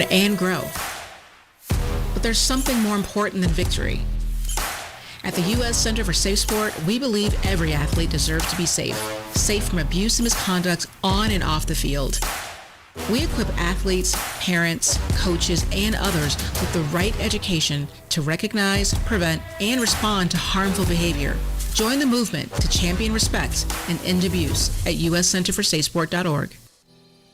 and grow. But there's something more important than victory. At the U.S. Center for Safe Sport, we believe every athlete deserves to be safe from abuse and misconduct on and off the field. We equip athletes, parents, coaches, and others with the right education to recognize, prevent, and respond to harmful behavior. Join the movement to champion respect and end abuse at uscenterforsafesport.org.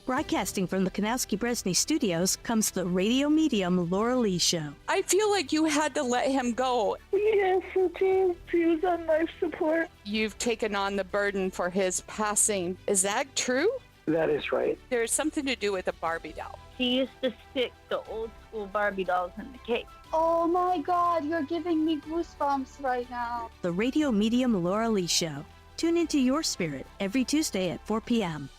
Broadcasting from the Kanowski-Bresney studios comes the radio medium Laura Lee Show. I feel like you had to let him go. Yes, it is. He was on life support. You've taken on the burden for his passing. Is that true? That is right. There's something to do with a Barbie doll. He used to stick the old school Barbie dolls in the cake. Oh my God, you're giving me goosebumps right now. The radio medium Laura Lee Show. Tune into your spirit every Tuesday at 4 p.m.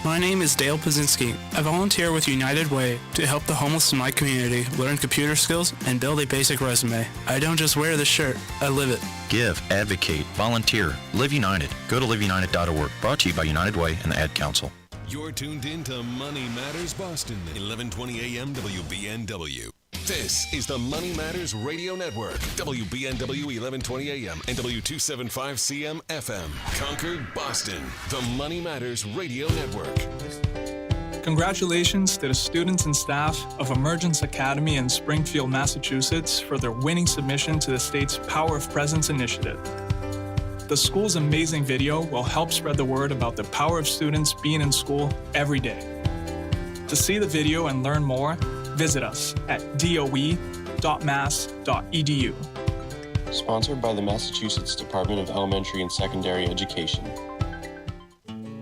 My name is Dale Pazinski. I volunteer with United Way to help the homeless in my community learn computer skills and build a basic resume. I don't just wear the shirt, I live it. Give, advocate, volunteer. Live United. Go to liveunited.org. Brought to you by United Way and the Ad Council. You're tuned in to Money Matters Boston, 1120 AM WBNW. This is the Money Matters Radio Network, WBNW 1120 AM and W275CM FM. Concord, Boston, the Money Matters Radio Network. Congratulations to the students and staff of Emergence Academy in Springfield, Massachusetts for their winning submission to the state's Power of Presence initiative. The school's amazing video will help spread the word about the power of students being in school every day. To see the video and learn more, visit us at doe.mass.edu. Sponsored by the Massachusetts Department of Elementary and Secondary Education.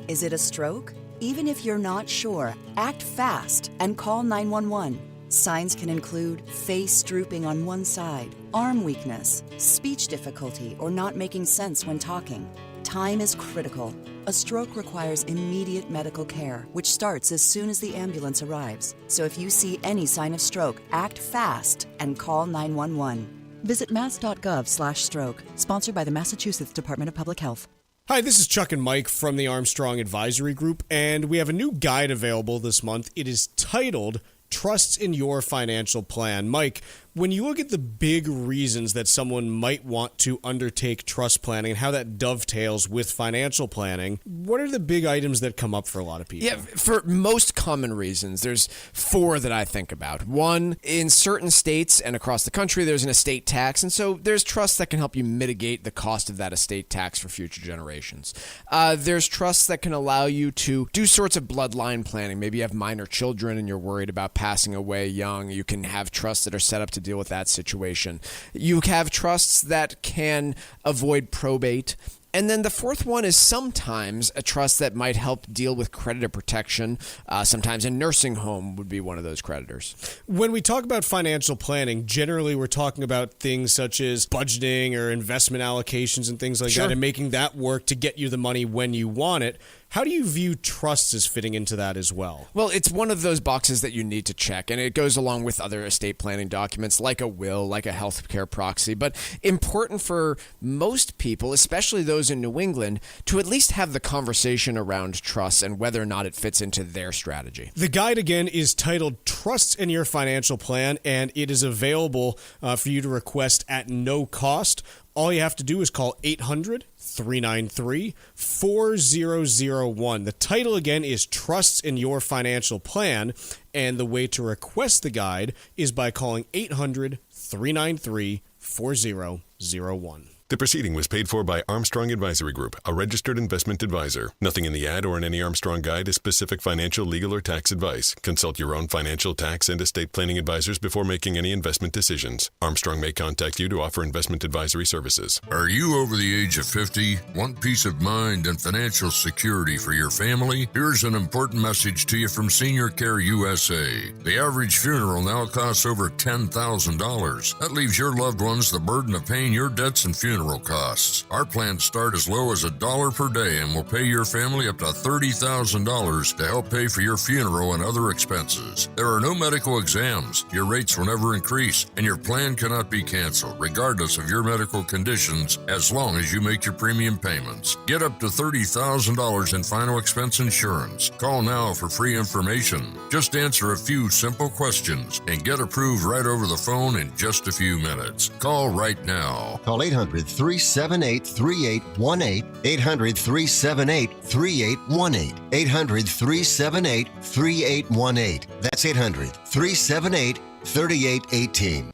Is it a stroke? Even if you're not sure, act fast and call 911. Signs can include face drooping on one side, arm weakness, speech difficulty, or not making sense when talking. Time is critical. A stroke requires immediate medical care, which starts as soon as the ambulance arrives. So if you see any sign of stroke, act fast and call 911. Visit mass.gov/stroke, sponsored by the Massachusetts Department of Public Health. Hi, this is Chuck and Mike from the Armstrong Advisory Group, and we have a new guide available this month. It is titled Trusts in Your Financial Plan. Mike, when you look at the big reasons that someone might want to undertake trust planning and how that dovetails with financial planning, what are the big items that come up for a lot of people? Yeah, for most common reasons, there's four that I think about. One, in certain states and across the country, there's an estate tax, and so there's trusts that can help you mitigate the cost of that estate tax for future generations. There's trusts that can allow you to do sorts of bloodline planning. Maybe you have minor children and you're worried about passing away young. You can have trusts that are set up to deal with that situation. You have trusts that can avoid probate. And then the fourth one is sometimes a trust that might help deal with creditor protection. Sometimes a nursing home would be one of those creditors. When we talk about financial planning, generally we're talking about things such as budgeting or investment allocations and things like that, and making that work to get you the money when you want it. How do you view trusts as fitting into that as well? Well, it's one of those boxes that you need to check, and it goes along with other estate planning documents like a will, like a healthcare proxy. But important for most people, especially those in New England, to at least have the conversation around trusts and whether or not it fits into their strategy. The guide, again, is titled Trusts in Your Financial Plan, and it is available for you to request at no cost. All you have to do is call 800-393-4001. The title, again, is Trusts in Your Financial Plan, and the way to request the guide is by calling 800-393-4001. The proceeding was paid for by Armstrong Advisory Group, a registered investment advisor. Nothing in the ad or in any Armstrong guide is specific financial, legal, or tax advice. Consult your own financial, tax, and estate planning advisors before making any investment decisions. Armstrong may contact you to offer investment advisory services. Are you over the age of 50? Want peace of mind and financial security for your family? Here's an important message to you from Senior Care USA. The average funeral now costs over $10,000. That leaves your loved ones the burden of paying your debts and funeral funeral costs. Our plans start as low as $1 per day and will pay your family up to $30,000 to help pay for your funeral and other expenses. There are no medical exams, your rates will never increase, and your plan cannot be canceled regardless of your medical conditions as long as you make your premium payments. Get up to $30,000 in final expense insurance. Call now for free information. Just answer a few simple questions and get approved right over the phone in just a few minutes. Call right now. Call 800-378-3818. 800-378-3818. 800-378-3818. That's 800-378-3818.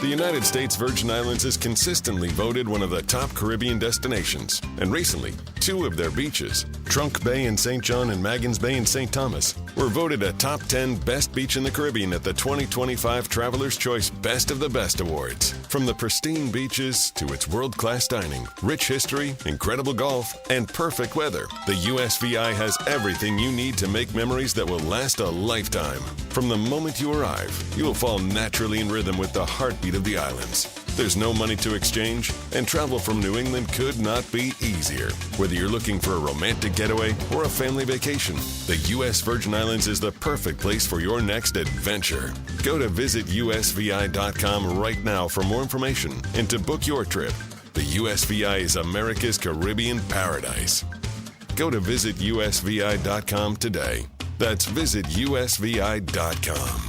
The United States Virgin Islands is consistently voted one of the top Caribbean destinations. And recently, 2 of their beaches, Trunk Bay in St. John and Maggins Bay in St. Thomas, were voted a top 10 best beach in the Caribbean at the 2025 Traveler's Choice Best of the Best Awards. From the pristine beaches to its world-class dining, rich history, incredible golf, and perfect weather, the USVI has everything you need to make memories that will last a lifetime. From the moment you arrive, you will fall naturally in rhythm with the heartbeat of the islands. There's no money to exchange, and travel from New England could not be easier. Whether you're looking for a romantic getaway or a family vacation, the U.S. Virgin Islands is the perfect place for your next adventure. Go to visitusvi.com right now for more information and to book your trip. The USVI is America's Caribbean paradise. Go to visitusvi.com today. That's visitusvi.com.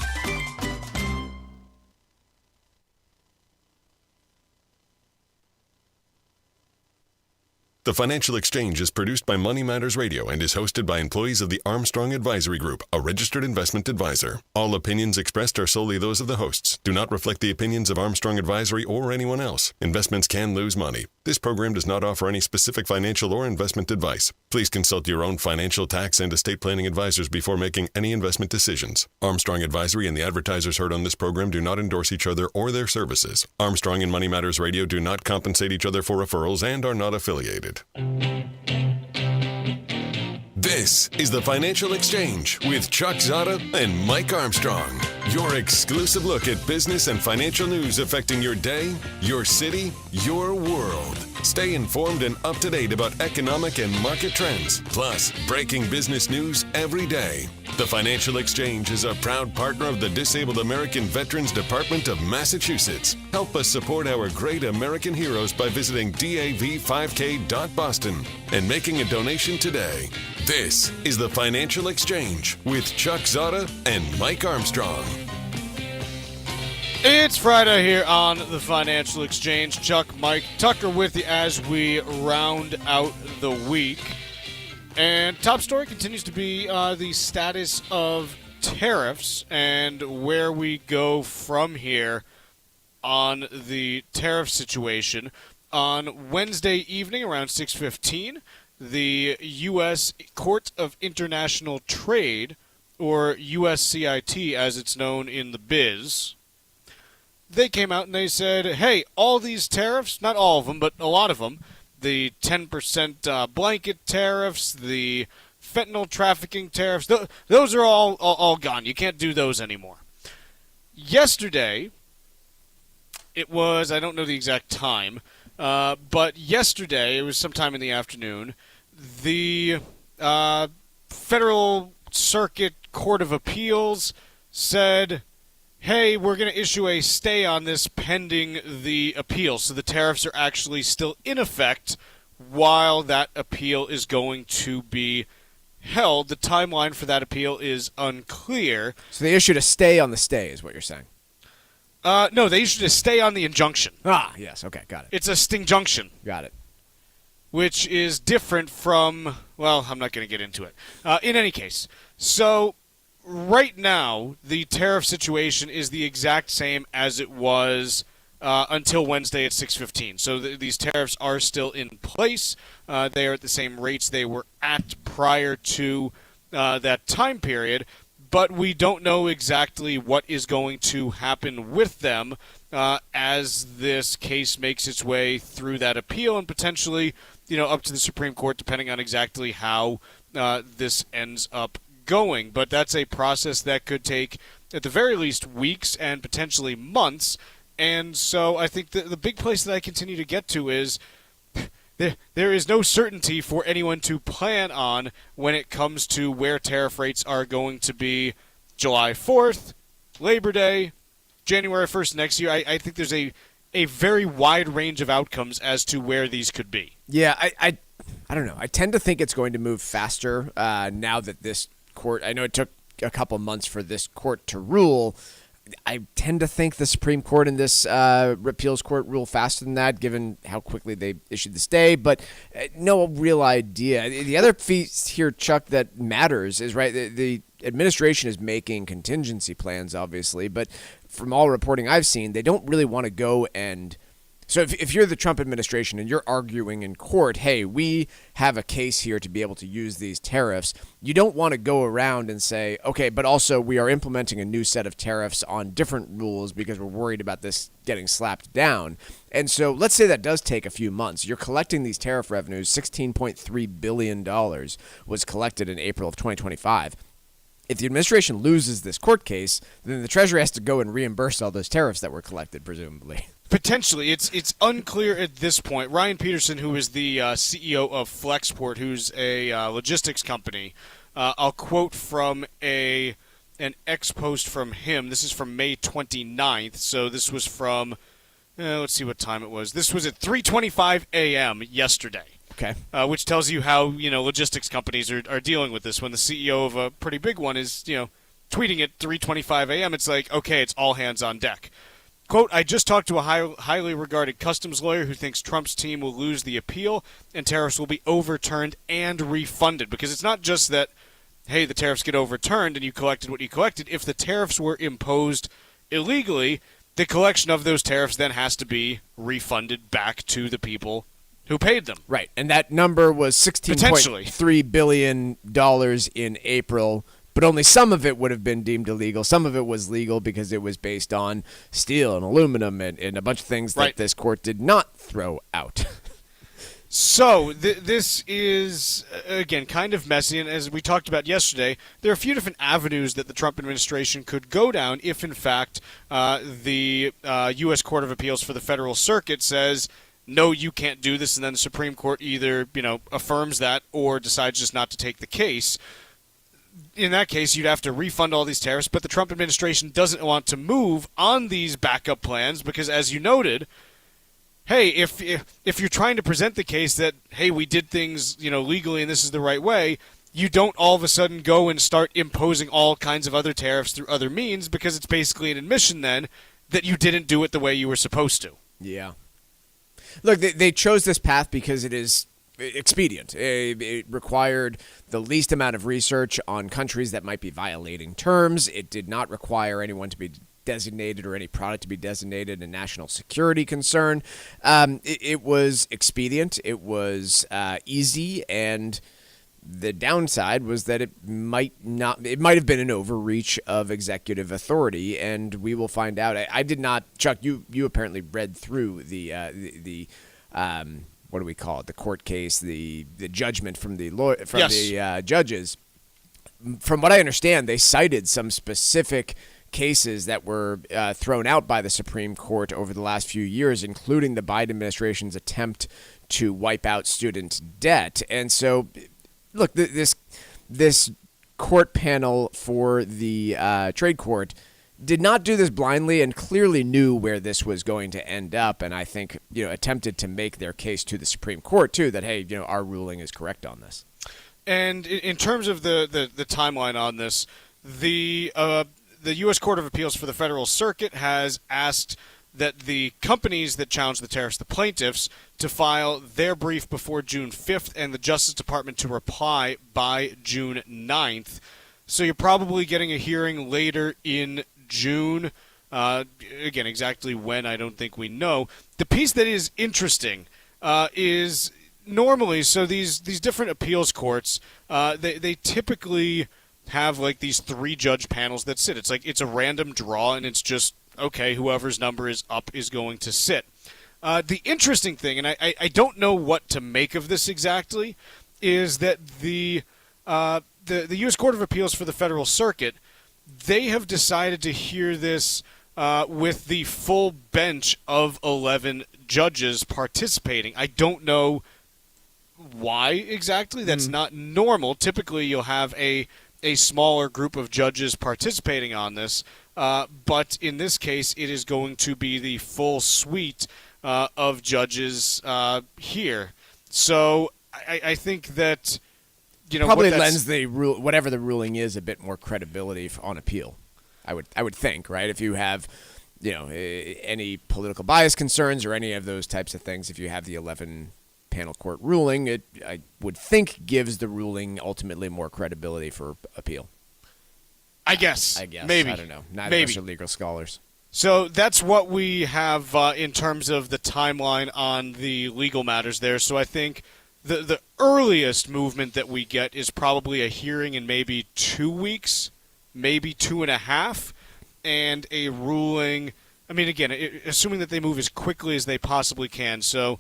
The Financial Exchange is produced by Money Matters Radio and is hosted by employees of the Armstrong Advisory Group, a registered investment advisor. All opinions expressed are solely those of the hosts, do not reflect the opinions of Armstrong Advisory or anyone else. Investments can lose money. This program does not offer any specific financial or investment advice. Please consult your own financial, tax, and estate planning advisors before making any investment decisions. Armstrong Advisory and the advertisers heard on this program do not endorse each other or their services. Armstrong and Money Matters Radio do not compensate each other for referrals and are not affiliated. This is the Financial Exchange with Chuck Zodda and Mike Armstrong. Your exclusive look at business and financial news affecting your day, your city, your world. Stay informed and up to date about economic and market trends, plus breaking business news every day. The Financial Exchange is a proud partner of the Disabled American Veterans Department of Massachusetts. Help us support our great American heroes by visiting dav5k.boston and making a donation today. This is the Financial Exchange with Chuck Zodda and Mike Armstrong. It's Friday here on the Financial Exchange. Chuck, Mike, Tucker with you as we round out the week. And top story continues to be the status of tariffs and where we go from here on the tariff situation. On Wednesday evening around 6:15, the U.S. Court of International Trade, or USCIT as it's known in the biz, they came out and they said, hey, all these tariffs, not all of them, but a lot of them, the 10% blanket tariffs, the fentanyl trafficking tariffs, those are all gone. You can't do those anymore. Yesterday, it was, I don't know the exact time, but yesterday, it was sometime in the afternoon, the Federal Circuit Court of Appeals said, hey, we're going to issue a stay on this pending the appeal. So the tariffs are actually still in effect while that appeal is going to be held. The timeline for that appeal is unclear. So they issued a stay on the stay is what you're saying? No, they issued a stay on the injunction. Ah, yes. Okay, got it. It's a stinjunction. Got it. Which is different from, well, I'm not going to get into it. In any case, so right now, the tariff situation is the exact same as it was until Wednesday at 6:15. So these tariffs are still in place. They are at the same rates they were at prior to that time period, but we don't know exactly what is going to happen with them as this case makes its way through that appeal and potentially, up to the Supreme Court, depending on exactly how this ends up going. But that's a process that could take, at the very least, weeks and potentially months, And so I think the big place that I continue to get to is there is no certainty for anyone to plan on when it comes to where tariff rates are going to be July 4th, Labor Day, January 1st next year. I think there's a very wide range of outcomes as to where these could be. Yeah, I don't know. I tend to think it's going to move faster now that this court, I know it took a couple months for this court to rule. I tend to think the Supreme Court and this appeals court rule faster than that, given how quickly they issued the stay, but no real idea. The other piece here, Chuck, that matters is, right, the administration is making contingency plans, obviously, but from all reporting I've seen, they don't really want to go and... So if you're the Trump administration and you're arguing in court, hey, we have a case here to be able to use these tariffs, you don't want to go around and say, okay, but also we are implementing a new set of tariffs on different rules because we're worried about this getting slapped down. And so let's say that does take a few months. You're collecting these tariff revenues. $16.3 billion was collected in April of 2025. If the administration loses this court case, then the Treasury has to go and reimburse all those tariffs that were collected, presumably. Potentially. It's unclear at this point. Ryan Peterson, who is the CEO of Flexport, who's a logistics company, I'll quote from an ex post from him. This is from May 29th, so this was from, let's see what time it was. This was at 3:25 a.m. yesterday. Okay. Which tells you how, logistics companies are dealing with this. When the CEO of a pretty big one is, tweeting at 3:25 a.m., it's like, okay, it's all hands on deck. Quote, I just talked to a highly regarded customs lawyer who thinks Trump's team will lose the appeal and tariffs will be overturned and refunded. Because it's not just that, hey, the tariffs get overturned and you collected what you collected. If the tariffs were imposed illegally, the collection of those tariffs then has to be refunded back to the people who paid them. Right, and that number was $16.3 billion in April, but only some of it would have been deemed illegal. Some of it was legal because it was based on steel and aluminum and a bunch of things that this court did not throw out. So this is, again, kind of messy, and as we talked about yesterday, there are a few different avenues that the Trump administration could go down if, in fact, the U.S. Court of Appeals for the Federal Circuit says, no, you can't do this, and then the Supreme Court either, affirms that or decides just not to take the case. In that case, you'd have to refund all these tariffs, but the Trump administration doesn't want to move on these backup plans because, as you noted, hey, if you're trying to present the case that, hey, we did things, legally and this is the right way, you don't all of a sudden go and start imposing all kinds of other tariffs through other means because it's basically an admission then that you didn't do it the way you were supposed to. Yeah. Look, they chose this path because it is expedient. It required the least amount of research on countries that might be violating terms. It did not require anyone to be designated or any product to be designated a national security concern. It was expedient. It was easy, and the downside was that it might have been an overreach of executive authority, and we will find out. I did not, Chuck. You apparently read through the what do we call it? The court case, the judgment from the the judges. From what I understand, they cited some specific cases that were thrown out by the Supreme Court over the last few years, including the Biden administration's attempt to wipe out student debt. And so, look, this court panel for the trade court did not do this blindly and clearly knew where this was going to end up, and I think attempted to make their case to the Supreme Court too that, hey, our ruling is correct on this. And in terms of the timeline on this, the U.S. Court of Appeals for the Federal Circuit has asked that the companies that challenge the tariffs, the plaintiffs, to file their brief before June 5th and the Justice Department to reply by June 9th. So you're probably getting a hearing later in June. Again, exactly when, I don't think we know. The piece that is interesting is normally, so these different appeals courts, they typically have like these 3-judge panels that sit. It's like it's a random draw, and it's just, okay, whoever's number is up is going to sit. The interesting thing, and I don't know what to make of this exactly, is that the U.S. Court of Appeals for the Federal Circuit, they have decided to hear this with the full bench of 11 judges participating. I don't know why exactly. That's not normal. Typically, you'll have a smaller group of judges participating on this, but in this case, it is going to be the full suite of judges here. So I think that probably lends the whatever the ruling is a bit more credibility on appeal. I would think, right? If you have any political bias concerns or any of those types of things, if you have the 11 panel court ruling, I would think gives the ruling ultimately more credibility for appeal. I guess. Maybe. I don't know. Neither of us are legal scholars. So that's what we have in terms of the timeline on the legal matters there. So I think the earliest movement that we get is probably a hearing in maybe 2 weeks, maybe 2.5, and a ruling. I mean, again, assuming that they move as quickly as they possibly can. So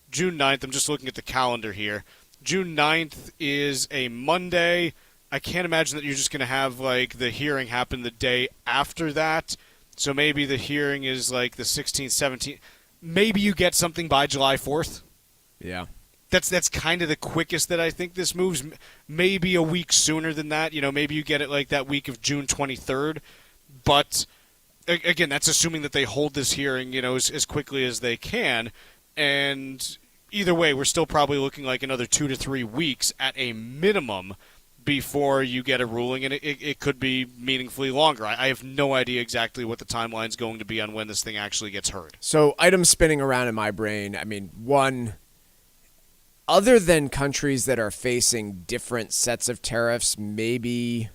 June 9th, I'm just looking at the calendar here. June 9th is a Monday. I can't imagine that you're just going to have like the hearing happen the day after that. So maybe the hearing is like the 16th, 17th. Maybe you get something by July 4th. Yeah. That's kind of the quickest that I think this moves. Maybe a week sooner than that. Maybe you get it like that week of June 23rd. But again, that's assuming that they hold this hearing, as quickly as they can. And either way, we're still probably looking like another 2 to 3 weeks at a minimum before you get a ruling, and it could be meaningfully longer. I have no idea exactly what the timeline's going to be on when this thing actually gets heard. So items spinning around in my brain, I mean, one, other than countries that are facing different sets of tariffs, maybe...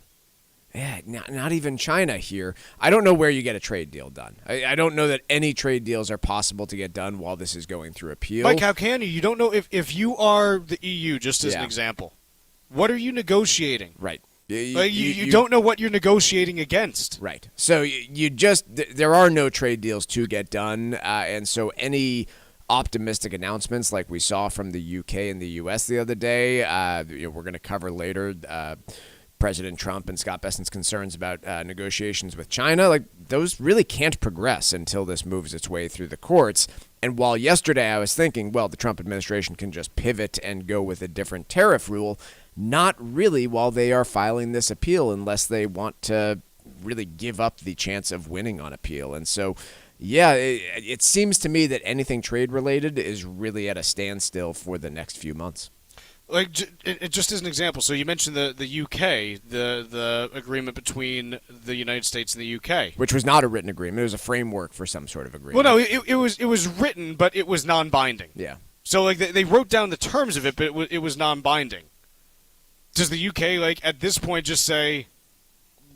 not even China here. I don't know where you get a trade deal done. I don't know that any trade deals are possible to get done while this is going through appeal. Mike, how can you? You don't know if you are the EU, just as an example. What are you negotiating? Right. You don't know what you're negotiating against. Right. So there are no trade deals to get done, and so any optimistic announcements like we saw from the UK and the US the other day, we're going to cover later. President Trump and Scott Bessent's concerns about negotiations with China, like those really can't progress until this moves its way through the courts. And while yesterday I was thinking, well, the Trump administration can just pivot and go with a different tariff rule, not really while they are filing this appeal unless they want to really give up the chance of winning on appeal. And so, yeah, it seems to me that anything trade related is really at a standstill for the next few months. Like, just as an example, so you mentioned the UK, the agreement between the United States and the UK, which was not a written agreement; it was a framework for some sort of agreement. Well, no, it was written, but it was non-binding. Yeah. So like they wrote down the terms of it, but it was non-binding. Does the UK at this point just say,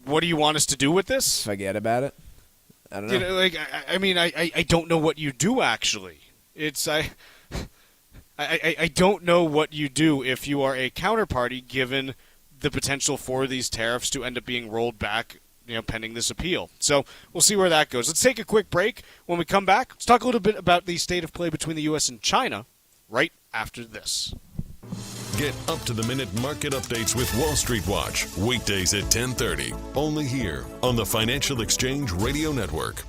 "What do you want us to do with this?" Forget about it. I don't know. I don't know what you do actually. I don't know what you do if you are a counterparty, given the potential for these tariffs to end up being rolled back, pending this appeal. So we'll see where that goes. Let's take a quick break. When we come back, let's talk a little bit about the state of play between the U.S. and China right after this. Get up-to-the-minute market updates with Wall Street Watch, weekdays at 10:30, only here on the Financial Exchange Radio Network.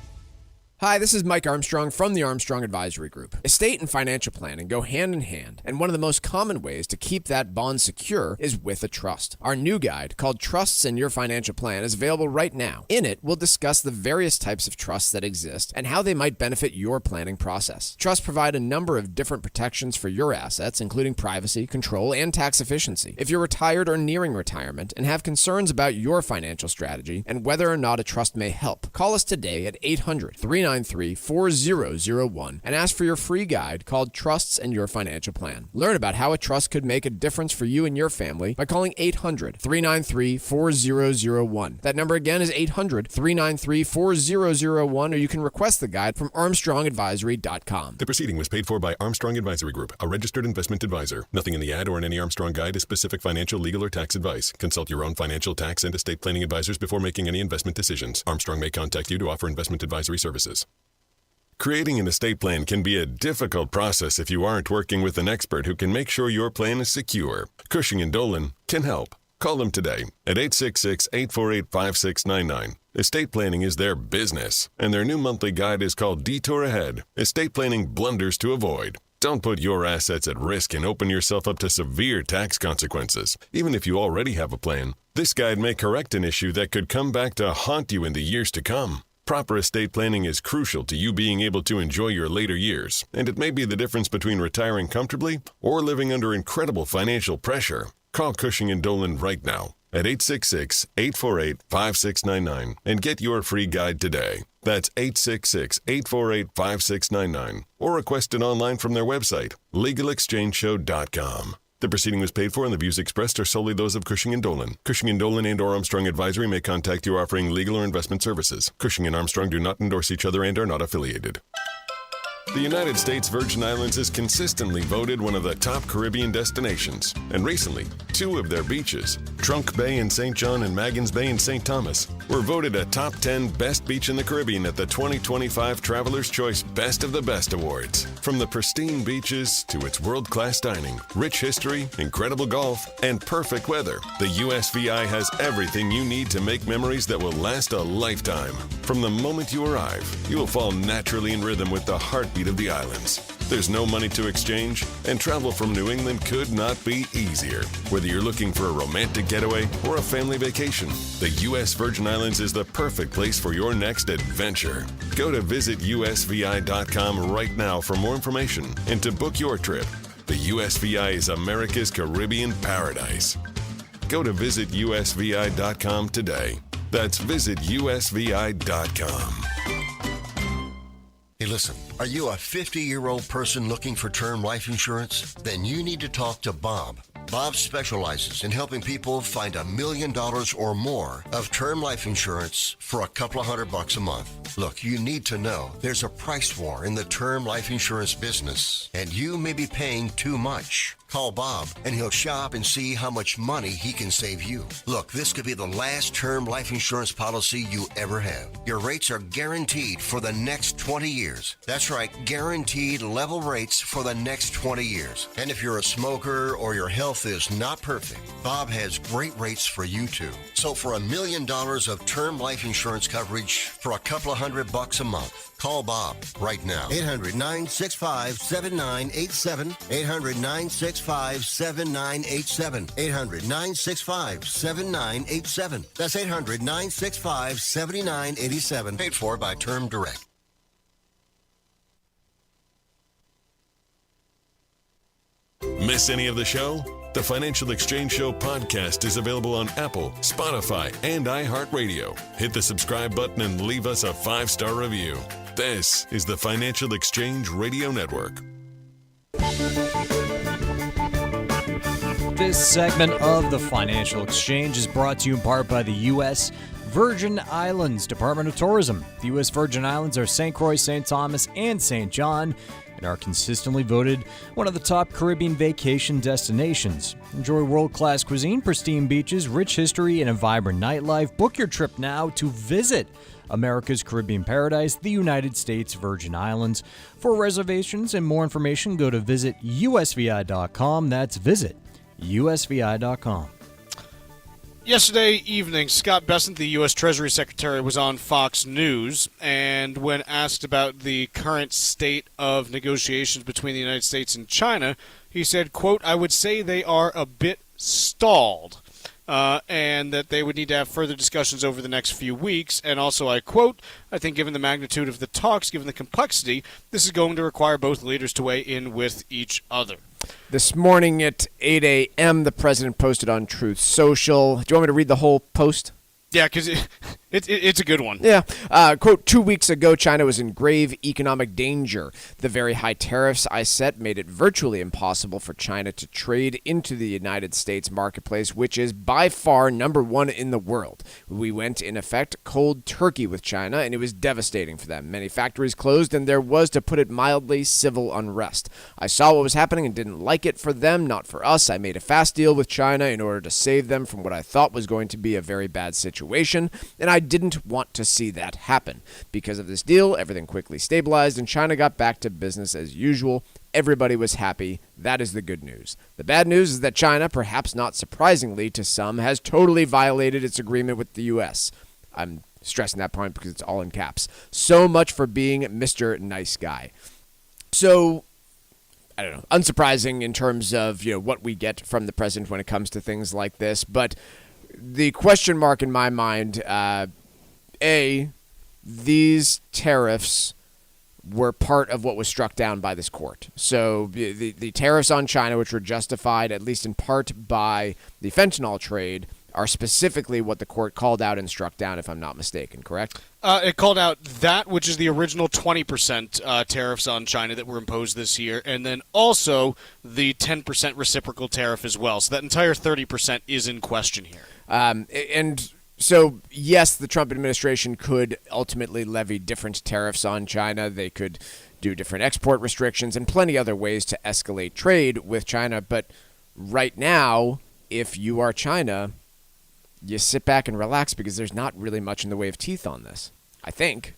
Hi, this is Mike Armstrong from the Armstrong Advisory Group. Estate and financial planning go hand in hand, and one of the most common ways to keep that bond secure is with a trust. Our new guide, called Trusts in Your Financial Plan, is available right now. In it, we'll discuss the various types of trusts that exist and how they might benefit your planning process. Trusts provide a number of different protections for your assets, including privacy, control, and tax efficiency. If you're retired or nearing retirement and have concerns about your financial strategy and whether or not a trust may help, call us today at 800-393-4001 and ask for your free guide called Trusts in Your Financial Plan. Learn about how a trust could make a difference for you and your family by calling 800-393-4001. That number again is 800-393-4001, or you can request the guide from ArmstrongAdvisory.com. The proceeding was paid for by Armstrong Advisory Group, a registered investment advisor. Nothing in the ad or in any Armstrong guide is specific financial, legal, or tax advice. Consult your own financial, tax, and estate planning advisors before making any investment decisions. Armstrong may contact you to offer investment advisory services. Creating an estate plan can be a difficult process if you aren't working with an expert who can make sure your plan is secure. Cushing & Dolan can help. Call them today at 866-848-5699. Estate planning is their business, and their new monthly guide is called Detour Ahead, Estate Planning Blunders to Avoid. Don't put your assets at risk and open yourself up to severe tax consequences. Even if you already have a plan, this guide may correct an issue that could come back to haunt you in the years to come. Proper estate planning is crucial to you being able to enjoy your later years, and it may be the difference between retiring comfortably or living under incredible financial pressure. Call Cushing & Dolan right now at 866-848-5699 and get your free guide today. That's 866-848-5699 or request it online from their website, legalexchangeshow.com. The proceeding was paid for and the views expressed are solely those of Cushing & Dolan. Cushing & Dolan and or Armstrong Advisory may contact you offering legal or investment services. Cushing & Armstrong do not endorse each other and are not affiliated. The United States Virgin Islands is consistently voted one of the top Caribbean destinations, and recently, 2 of their beaches, Trunk Bay in St. John and Maggins Bay in St. Thomas, were voted a top 10 best beach in the Caribbean at the 2025 Traveler's Choice Best of the Best Awards. From the pristine beaches to its world-class dining, rich history, incredible golf, and perfect weather, the USVI has everything you need to make memories that will last a lifetime. From the moment you arrive, you will fall naturally in rhythm with the heartbeat of the islands. There's no money to exchange, and travel from New England could not be easier. Whether you're looking for a romantic getaway or a family vacation, the U.S. Virgin Islands is the perfect place for your next adventure. Go to visitusvi.com right now for more information and to book your trip. The USVI is America's Caribbean paradise. Go to visitusvi.com today. That's visitusvi.com. Hey, listen, are you a 50-year-old person looking for term life insurance? Then you need to talk to Bob. Bob specializes in helping people find $1 million or more of term life insurance for a couple of $100 a month. Look, you need to know there's a price war in the term life insurance business, and you may be paying too much. Call Bob, and he'll shop and see how much money he can save you. Look, this could be the last term life insurance policy you ever have. Your rates are guaranteed for the next 20 years. That's right, guaranteed level rates for the next 20 years. And if you're a smoker or your health is not perfect, Bob has great rates for you too. So for $1 million of term life insurance coverage for a couple of $100 a month, call Bob right now. 800-965-7987. 800-965-7987. 800-965-7987. That's 800-965-7987. Paid for by Term Direct. Miss any of the show? The Financial Exchange Show podcast is available on Apple, Spotify, and iHeartRadio. Hit the subscribe button and leave us a 5-star review. This is the Financial Exchange Radio Network. This segment of the Financial Exchange is brought to you in part by the U.S. Virgin Islands Department of Tourism. The U.S. Virgin Islands are St. Croix, St. Thomas, and St. John, and are consistently voted one of the top Caribbean vacation destinations. Enjoy world-class cuisine, pristine beaches, rich history, and a vibrant nightlife. Book your trip now to visit America's Caribbean paradise, the United States Virgin Islands. For reservations and more information, go to visitusvi.com. That's visitusvi.com. Yesterday evening, Scott Bessent, the U.S. Treasury Secretary, was on Fox News, and when asked about the current state of negotiations between the United States and China, he said, quote, "I would say they are a bit stalled," and that they would need to have further discussions over the next few weeks. And also, I quote, "I think given the magnitude of the talks, given the complexity, this is going to require both leaders to weigh in with each other." This morning at 8 a.m., the president posted on Truth Social. Do you want me to read the whole post? Yeah, because it's a good one. Yeah. Quote, 2 weeks ago, China was in grave economic danger. The very high tariffs I set made it virtually impossible for China to trade into the United States marketplace, which is by far number one in the world. We went, in effect, cold turkey with China, and it was devastating for them. Many factories closed, and there was, to put it mildly, civil unrest. I saw what was happening and didn't like it for them, not for us. I made a fast deal with China in order to save them from what I thought was going to be a very bad situation, and I didn't want to see that happen. Because of this deal, everything quickly stabilized, and China got back to business as usual. Everybody was happy. That is the good news. The bad news is that China, perhaps not surprisingly to some, has totally violated its agreement with the U.S. I'm stressing that point because it's all in caps. So much for being Mr. Nice Guy. So, I don't know, unsurprising in terms of, what we get from the president when it comes to things like this. But the question mark in my mind, these tariffs were part of what was struck down by this court. So the tariffs on China, which were justified at least in part by the fentanyl trade, are specifically what the court called out and struck down, if I'm not mistaken, correct? It called out that, which is the original 20% tariffs on China that were imposed this year, and then also the 10% reciprocal tariff as well. So that entire 30% is in question here. And so, yes, the Trump administration could ultimately levy different tariffs on China. They could do different export restrictions and plenty other ways to escalate trade with China. But right now, if you are China, you sit back and relax because there's not really much in the way of teeth on this, I think.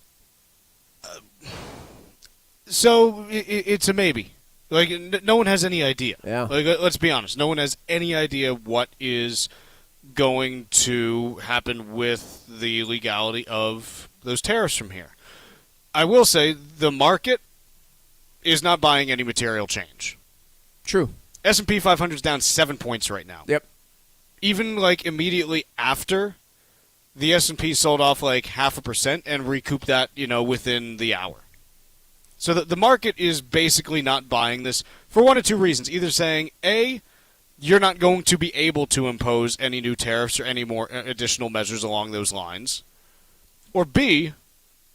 So it's a maybe. Like, no one has any idea. Yeah. Like, let's be honest. No one has any idea what is going to happen with the legality of those tariffs from here. I will say the market is not buying any material change. True. S&P 500 is down 7 points right now. Yep. Even like immediately after, the S&P sold off like 0.5% and recouped that, within the hour. So the market is basically not buying this for one of two reasons. Either saying, A, you're not going to be able to impose any new tariffs or any more additional measures along those lines. Or B,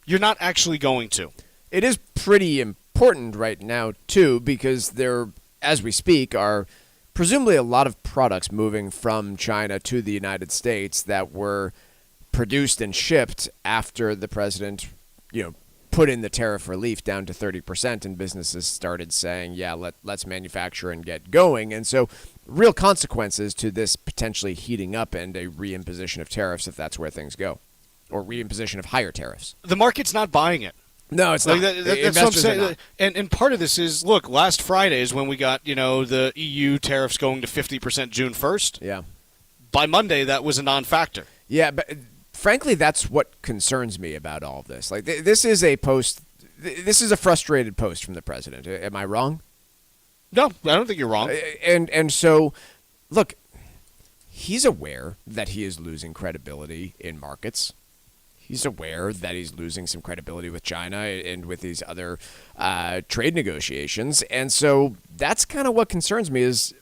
you're not actually going to. It is pretty important right now, too, because there, as we speak, are presumably a lot of products moving from China to the United States that were produced and shipped after the president, put in the tariff relief down to 30%, and businesses started saying, yeah, let's manufacture and get going. And so real consequences to this potentially heating up and a reimposition of tariffs if that's where things go, or reimposition of higher tariffs. The market's not buying it. No, it's not. That's what I'm saying. And part of this is, look, last Friday is when we got, the EU tariffs going to 50% June 1st. Yeah. By Monday, that was a non-factor. Yeah, but frankly, that's what concerns me about all of this. Like, this is a frustrated post from the president. Am I wrong? No, I don't think you're wrong. And so, look, he's aware that he is losing credibility in markets. He's aware that he's losing some credibility with China and with these other trade negotiations. And so that's kind of what concerns me is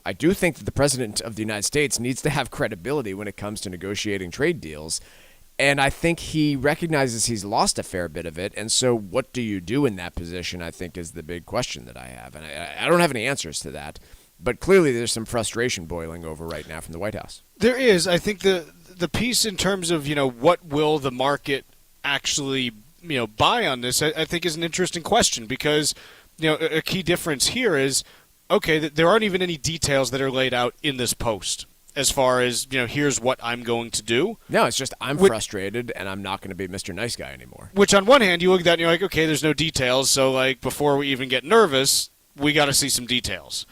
I do think that the president of the United States needs to have credibility when it comes to negotiating trade deals. And I think he recognizes he's lost a fair bit of it. And so what do you do in that position, I think, is the big question that I have. And I don't have any answers to that. But clearly there's some frustration boiling over right now from the White House. There is. I think the piece in terms of, what will the market actually, buy on this, I think is an interesting question because, a key difference here is, okay, there aren't even any details that are laid out in this post as far as, here's what I'm going to do. No, it's just I'm frustrated and I'm not going to be Mr. Nice Guy anymore. Which on one hand, you look at that and you're like, okay, there's no details. So like before we even get nervous, we got to see some details.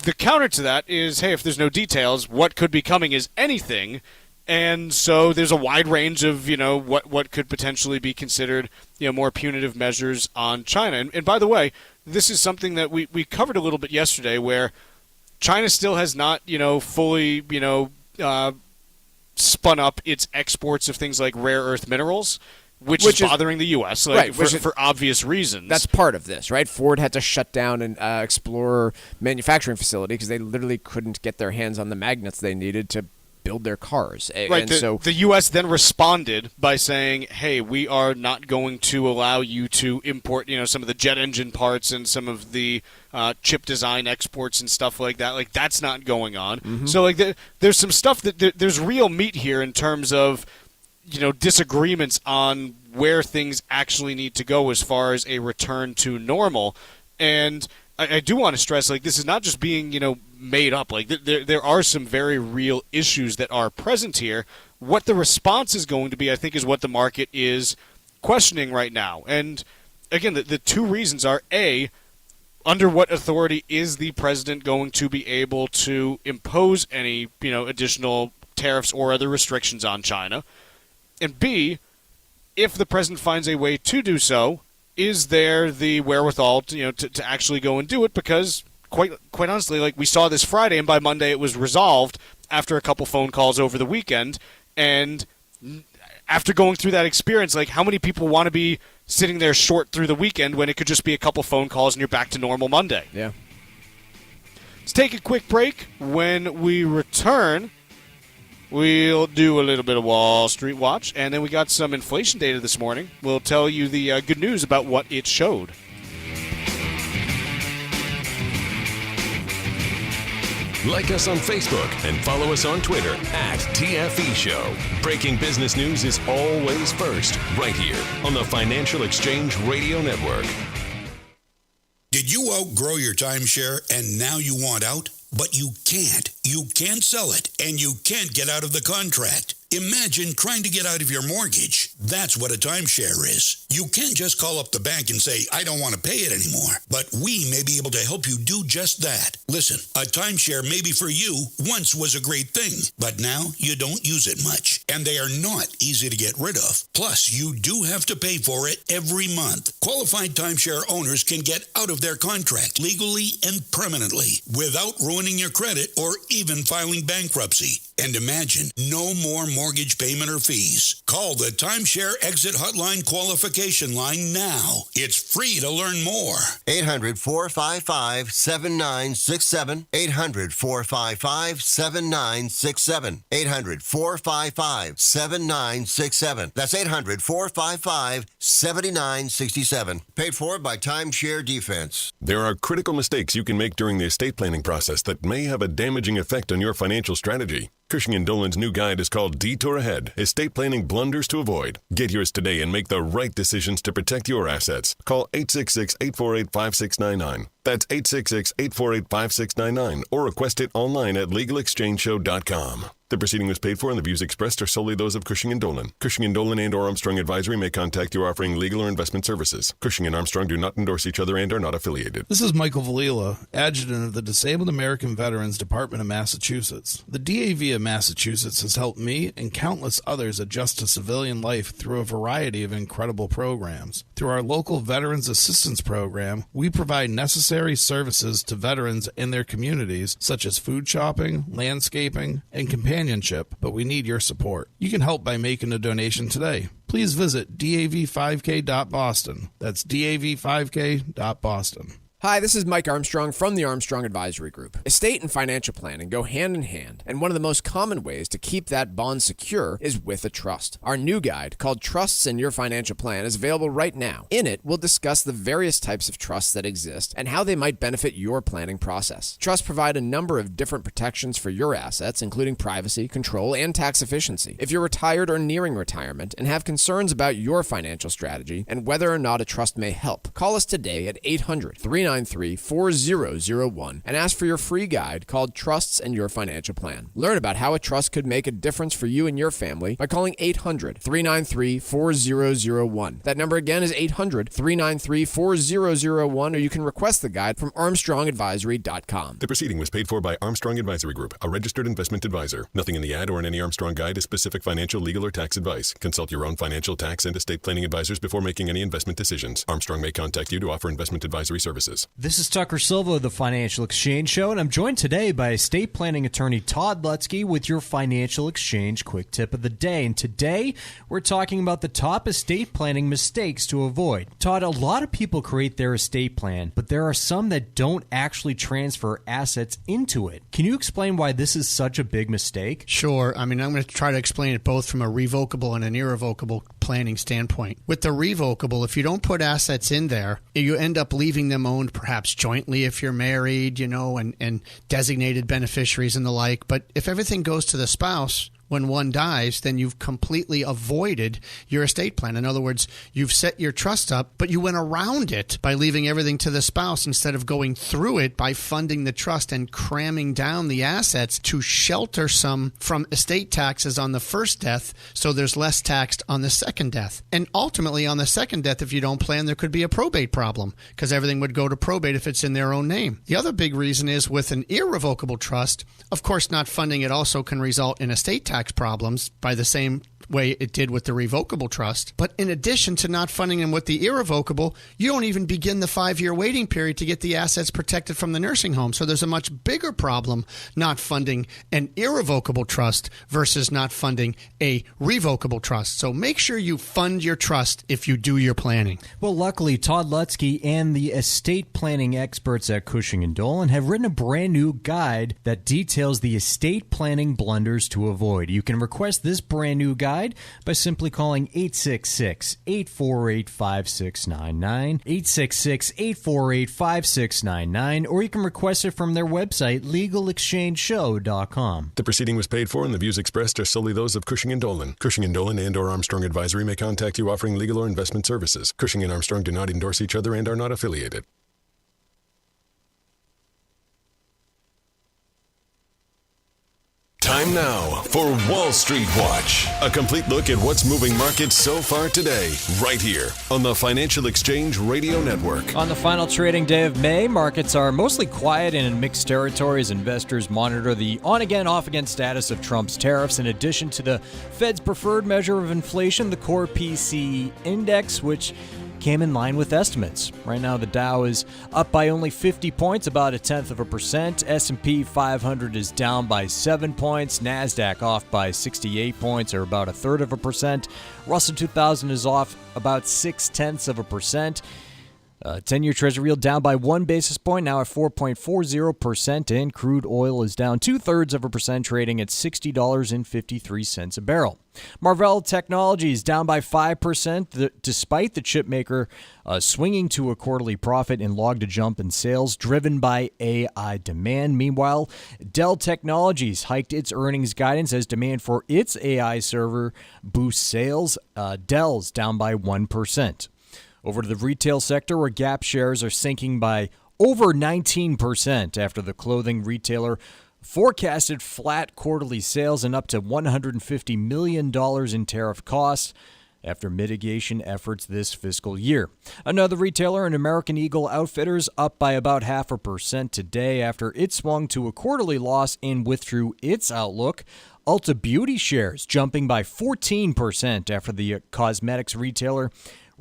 The counter to that is, hey, if there's no details, what could be coming is anything. And so there's a wide range of, what could potentially be considered, more punitive measures on China. And by the way, this is something that we covered a little bit yesterday where China still has not, fully, spun up its exports of things like rare earth minerals, which is bothering the U.S. For obvious reasons. That's part of this, right? Ford had to shut down an Explorer manufacturing facility because they literally couldn't get their hands on the magnets they needed to build their cars. Right. The U.S. then responded by saying, hey, we are not going to allow you to import, some of the jet engine parts and some of the chip design exports and stuff like that. Like, that's not going on. Mm-hmm. So, there's some stuff that there's real meat here in terms of, disagreements on where things actually need to go as far as a return to normal. And I do want to stress, this is not just being, made up. There are some very real issues that are present here. What the response is going to be, I think, is what the market is questioning right now. And, again, the two reasons are, A, under what authority is the president going to be able to impose any, additional tariffs or other restrictions on China? And B, if the president finds a way to do so, is there the wherewithal to actually go and do it? Because quite honestly, like we saw this Friday, and by Monday it was resolved after a couple phone calls over the weekend. And after going through that experience, like how many people want to be sitting there short through the weekend when it could just be a couple phone calls and you're back to normal Monday? Yeah. Let's take a quick break. When we return, we'll do a little bit of Wall Street Watch, and then we got some inflation data this morning. We'll tell you the good news about what it showed. Like us on Facebook and follow us on Twitter @TFE Show. Breaking business news is always first, right here on the Financial Exchange Radio Network. Did you outgrow your timeshare and now you want out? But you can't. You can't sell it, and you can't get out of the contract. Imagine trying to get out of your mortgage. That's what a timeshare is. You can't just call up the bank and say, I don't want to pay it anymore. But we may be able to help you do just that. Listen, a timeshare maybe for you once was a great thing, but now you don't use it much. And they are not easy to get rid of. Plus, you do have to pay for it every month. Qualified timeshare owners can get out of their contract legally and permanently without ruining your credit or even filing bankruptcy. And imagine, no more mortgage payment or fees. Call the Timeshare Exit Hotline qualification line now. It's free to learn more. 800-455-7967. 800-455-7967. 800-455-7967. That's 800-455-7967. Paid for by Timeshare Defense. There are critical mistakes you can make during the estate planning process that may have a damaging effect on your financial strategy. Cushing & Dolan's new guide is called Detour Ahead, Estate Planning Blunders to Avoid. Get yours today and make the right decisions to protect your assets. Call 866-848-5699. That's 866-848-5699 or request it online at LegalExchangeShow.com. The proceeding was paid for and the views expressed are solely those of Cushing & Dolan. Cushing & Dolan and or Armstrong Advisory may contact you offering legal or investment services. Cushing & Armstrong do not endorse each other and are not affiliated. This is Michael Valila, Adjutant of the Disabled American Veterans Department of Massachusetts. The DAV of Massachusetts has helped me and countless others adjust to civilian life through a variety of incredible programs. Through our local Veterans Assistance Program, we provide necessary services to veterans and their communities, such as food shopping, landscaping, and companionship, but we need your support. You can help by making a donation today. Please visit dav5k.boston. That's dav5k.boston. Hi, this is Mike Armstrong from the Armstrong Advisory Group. Estate and financial planning go hand in hand, and one of the most common ways to keep that bond secure is with a trust. Our new guide, called Trusts in Your Financial Plan, is available right now. In it, we'll discuss the various types of trusts that exist and how they might benefit your planning process. Trusts provide a number of different protections for your assets, including privacy, control, and tax efficiency. If you're retired or nearing retirement and have concerns about your financial strategy and whether or not a trust may help, call us today at 800-393-4001 and ask for your free guide called Trusts and Your Financial Plan. Learn about how a trust could make a difference for you and your family by calling 800-393-4001. That number again is 800-393-4001, or you can request the guide from ArmstrongAdvisory.com. The proceeding was paid for by Armstrong Advisory Group, a registered investment advisor. Nothing in the ad or in any Armstrong guide is specific financial, legal, or tax advice. Consult your own financial, tax, and estate planning advisors before making any investment decisions. Armstrong may contact you to offer investment advisory services. This is Tucker Silva of the Financial Exchange Show, and I'm joined today by estate planning attorney Todd Lutzke with your Financial Exchange Quick Tip of the Day. And today, we're talking about the top estate planning mistakes to avoid. Todd, a lot of people create their estate plan, but there are some that don't actually transfer assets into it. Can you explain why this is such a big mistake? Sure. I mean, I'm going to try to explain it both from a revocable and an irrevocable planning standpoint. With the revocable, if you don't put assets in there, you end up leaving them owned perhaps jointly if you're married, and designated beneficiaries and the like. But if everything goes to the spouse when one dies, then you've completely avoided your estate plan. In other words, you've set your trust up, but you went around it by leaving everything to the spouse instead of going through it by funding the trust and cramming down the assets to shelter some from estate taxes on the first death, so there's less taxed on the second death. And ultimately, on the second death, if you don't plan, there could be a probate problem because everything would go to probate if it's in their own name. The other big reason is with an irrevocable trust, of course, not funding it also can result in estate tax tax problems by the same way it did with the revocable trust. But in addition to not funding them with the irrevocable, you don't even begin the 5-year waiting period to get the assets protected from the nursing home. So there's a much bigger problem not funding an irrevocable trust versus not funding a revocable trust. So make sure you fund your trust if you do your planning. Well, luckily, Todd Lutzke and the estate planning experts at Cushing & Dolan have written a brand new guide that details the estate planning blunders to avoid. You can request this brand new guide by simply calling 866-848-5699, 866-848-5699, or you can request it from their website, legalexchangeshow.com. The proceeding was paid for, and the views expressed are solely those of Cushing & Dolan. Cushing & Dolan and/or Armstrong Advisory may contact you offering legal or investment services. Cushing and Armstrong do not endorse each other and are not affiliated. Time now for Wall Street Watch, a complete look at what's moving markets so far today, right here on the Financial Exchange Radio Network. On the final trading day of May, markets are mostly quiet and in mixed territory as investors monitor the on-again, off-again status of Trump's tariffs, in addition to the Fed's preferred measure of inflation, the core PCE index, which came in line with estimates. Right now, the Dow is up by only 50 points, about 0.1%. S&P 500 is down by 7 points. NASDAQ off by 68 points, or about 0.33%. Russell 2000 is off about 0.6%. 10-year Treasury yield down by 1 basis point, now at 4.40%, and crude oil is down 0.2%, trading at $60.53 a barrel. Marvell Technologies down by 5%, despite the chip maker swinging to a quarterly profit and logged a jump in sales driven by AI demand. Meanwhile, Dell Technologies hiked its earnings guidance as demand for its AI server boosts sales. Dell's down by 1%. Over to the retail sector, where Gap shares are sinking by over 19% after the clothing retailer forecasted flat quarterly sales and up to $150 million in tariff costs after mitigation efforts this fiscal year. Another retailer, an American Eagle Outfitters, up by about 0.5% today after it swung to a quarterly loss and withdrew its outlook. Ulta Beauty shares jumping by 14% after the cosmetics retailer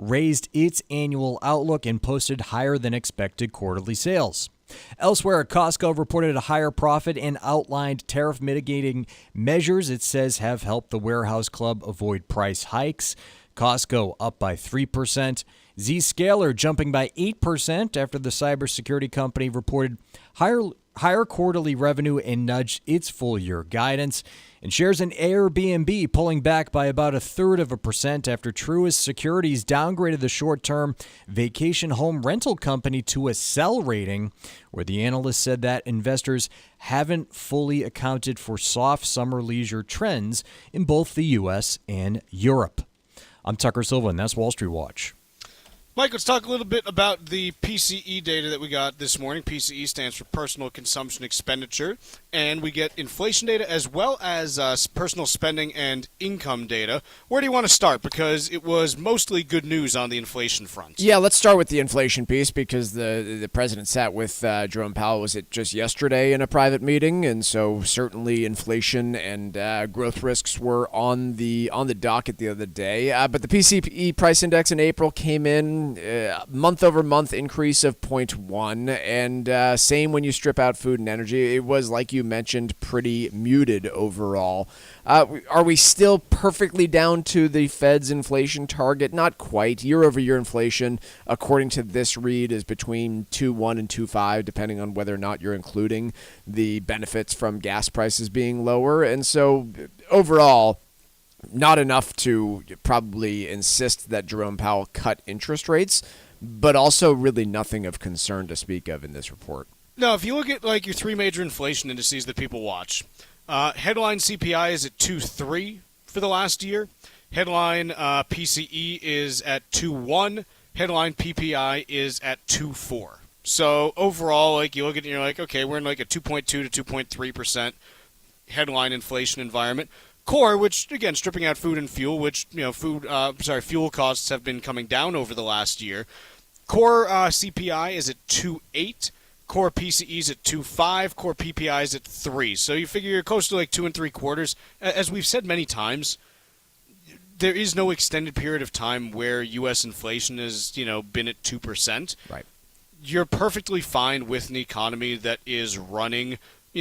raised its annual outlook and posted higher than expected quarterly sales. Elsewhere, Costco reported a higher profit and outlined tariff mitigating measures it says have helped the warehouse club avoid price hikes. Costco up by 3%. Zscaler jumping by 8% after the cybersecurity company reported higher quarterly revenue and nudged its full-year guidance. And shares in Airbnb pulling back by about 0.33% after Truist Securities downgraded the short-term vacation home rental company to a sell rating, where the analyst said that investors haven't fully accounted for soft summer leisure trends in both the U.S. and Europe. I'm Tucker Silva, and that's Wall Street Watch. Mike, let's talk a little bit about the PCE data that we got this morning. PCE stands for Personal Consumption Expenditure, and we get inflation data as well as personal spending and income data. Where do you want to start? Because it was mostly good news on the inflation front. Yeah, let's start with the inflation piece, because the president sat with Jerome Powell, was it just yesterday, in a private meeting, and so certainly inflation and growth risks were on the docket the other day. But the PCE price index in April came in month-over-month increase of 0.1, and same when you strip out food and energy. It was, like you mentioned, pretty muted overall. Are we still perfectly down to the Fed's inflation target? Not quite. Year-over-year inflation, according to this read, is between 2.1 and 2.5, depending on whether or not you're including the benefits from gas prices being lower. And so, overall, not enough to probably insist that Jerome Powell cut interest rates, but also really nothing of concern to speak of in this report. No, if you look at your three major inflation indices that people watch, headline CPI is at 2.3 for the last year. Headline PCE is at 2.1. Headline PPI is at 2.4. So overall, you look at it and you're like, okay, we're in a 2.2 to 2.3% headline inflation environment. Core, which, again, stripping out food and fuel, which, fuel costs have been coming down over the last year. Core CPI is at 2.8. core PCE's at 2.5, core PPI's at 3. So you figure you're close to like 2 3/4. As we've said many times, there is no extended period of time where U.S. inflation has, been at 2%. Right. You're perfectly fine with an economy that is running,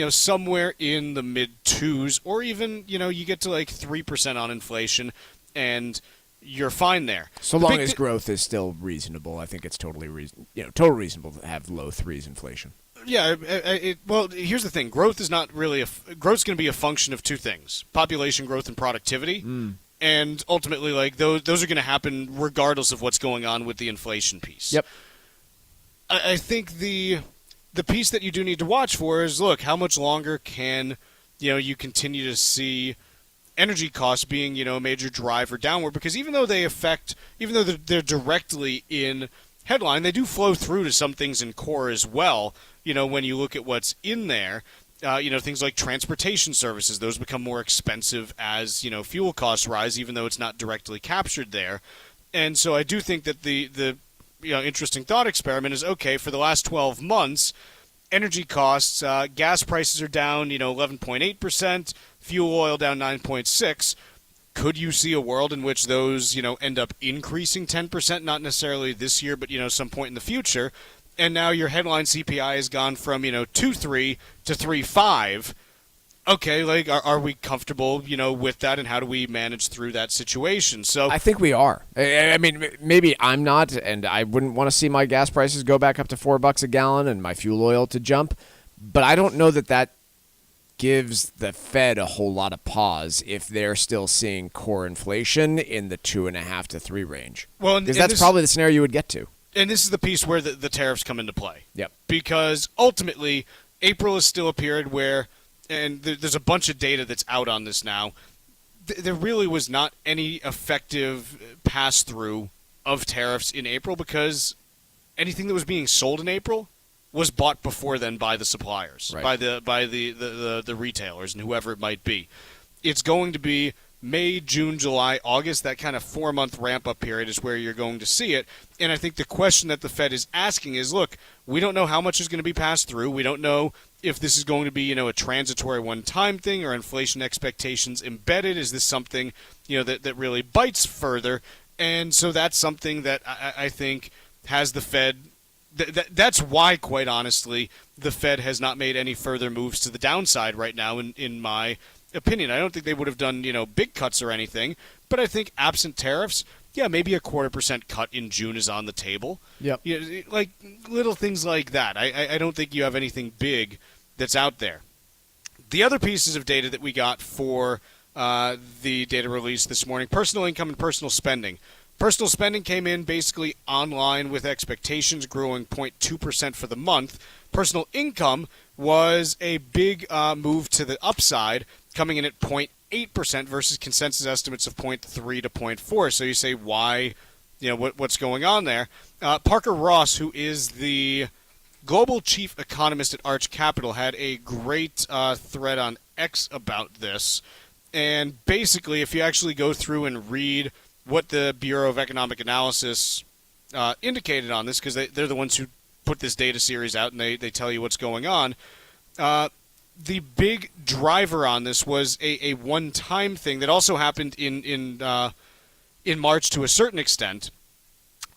somewhere in the mid-2s, or even, you get to like 3% on inflation, and you're fine there. So long as growth is still reasonable, I think it's totally reasonable to have low 3s inflation. Yeah, well, here's the thing. Growth is not really growth's going to be a function of two things: population growth and productivity. And ultimately, like those are going to happen regardless of what's going on with the inflation piece. Yep. I think the piece that you do need to watch for is, look, how much longer can you continue to see energy costs being a major driver downward? Because even though they're directly in headline, they do flow through to some things in core as well. When you look at what's in there. Things like transportation services, those become more expensive as, fuel costs rise, even though it's not directly captured there. And so I do think that the interesting thought experiment is, okay, for the last 12 months, energy costs, gas prices are down, 11.8%, fuel oil down 9.6%. Could you see a world in which those, end up increasing 10%, not necessarily this year, but, some point in the future? And now your headline CPI has gone from, 2.3 to 3.5. Okay, like, are we comfortable, with that, and how do we manage through that situation? So I think we are. I mean, maybe I'm not, and I wouldn't want to see my gas prices go back up to $4 a gallon and my fuel oil to jump. But I don't know that gives the Fed a whole lot of pause if they're still seeing core inflation in the 2.5 to 3 range. Well, because that's probably the scenario you would get to. And this is the piece where the tariffs come into play. Yep. Because ultimately, April is still a period where, and there's a bunch of data that's out on this now, there really was not any effective pass-through of tariffs in April, because anything that was being sold in April was bought before then by the suppliers, right, by the retailers and whoever it might be. It's going to be May, June, July, August, that kind of 4-month ramp-up period is where you're going to see it. And I think the question that the Fed is asking is, look, we don't know how much is going to be passed through. We don't know if this is going to be, a transitory one-time thing or inflation expectations embedded. Is this something, that really bites further? And so that's something that I think has the Fed. That's why, quite honestly, the Fed has not made any further moves to the downside right now, in my opinion. I don't think they would have done, big cuts or anything, but I think absent tariffs, yeah, maybe a 0.25% cut in June is on the table. Yep. Like little things like that. I don't think you have anything big that's out there. The other pieces of data that we got for the data release this morning, personal income and personal spending. Personal spending came in basically online with expectations, growing 0.2% for the month. Personal income was a big move to the upside, coming in at 0.8% versus consensus estimates of 0.3 to 0.4. So you say, why? What's going on there? Parker Ross, who is the global chief economist at Arch Capital, had a great thread on X about this. And basically, if you actually go through and read what the Bureau of Economic Analysis indicated on this, because they're the ones who put this data series out, and they tell you what's going on. The big driver on this was a one-time thing that also happened in March to a certain extent.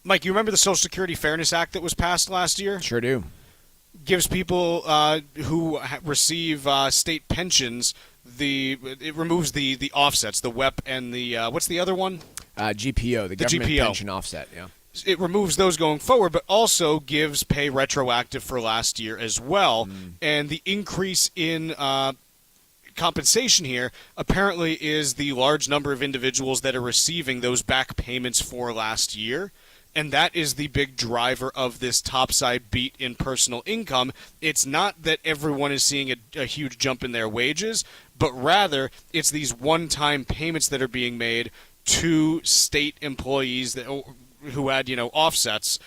Mike, you remember the Social Security Fairness Act that was passed last year? Sure do. Gives people who receive state pensions, it removes the offsets, the WEP and the what's the other one? GPO, the government GPO. pension offset. Yeah. It removes those going forward, but also gives pay retroactive for last year as well. And the increase in compensation here apparently is the large number of individuals that are receiving those back payments for last year. And that is the big driver of this topside beat in personal income. It's not that everyone is seeing a huge jump in their wages, but rather it's these one-time payments that are being made to state employees who had, offsets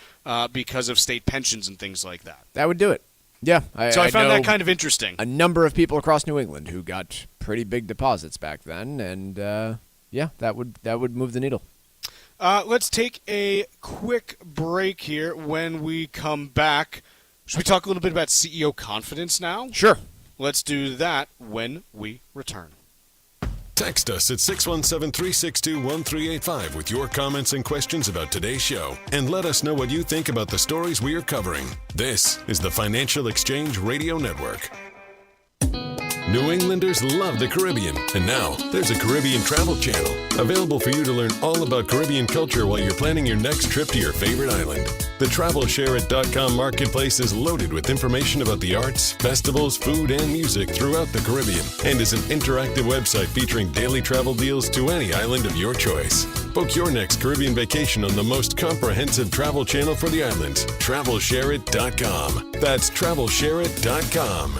because of state pensions and things like that. That would do it. Yeah. So I found that kind of interesting. A number of people across New England who got pretty big deposits back then, and that would move the needle. Let's take a quick break here. When we come back, Should we talk a little bit about CEO confidence now? Sure. Let's do that when we return. Text us at 617-362-1385 with your comments and questions about today's show, and let us know what you think about the stories we are covering. This is the Financial Exchange Radio Network. New Englanders love the Caribbean, and now there's a Caribbean travel channel available for you to learn all about Caribbean culture while you're planning your next trip to your favorite island. The TravelShareIt.com marketplace is loaded with information about the arts, festivals, food, and music throughout the Caribbean, and is an interactive website featuring daily travel deals to any island of your choice. Book your next Caribbean vacation on the most comprehensive travel channel for the islands, TravelShareIt.com. That's TravelShareIt.com.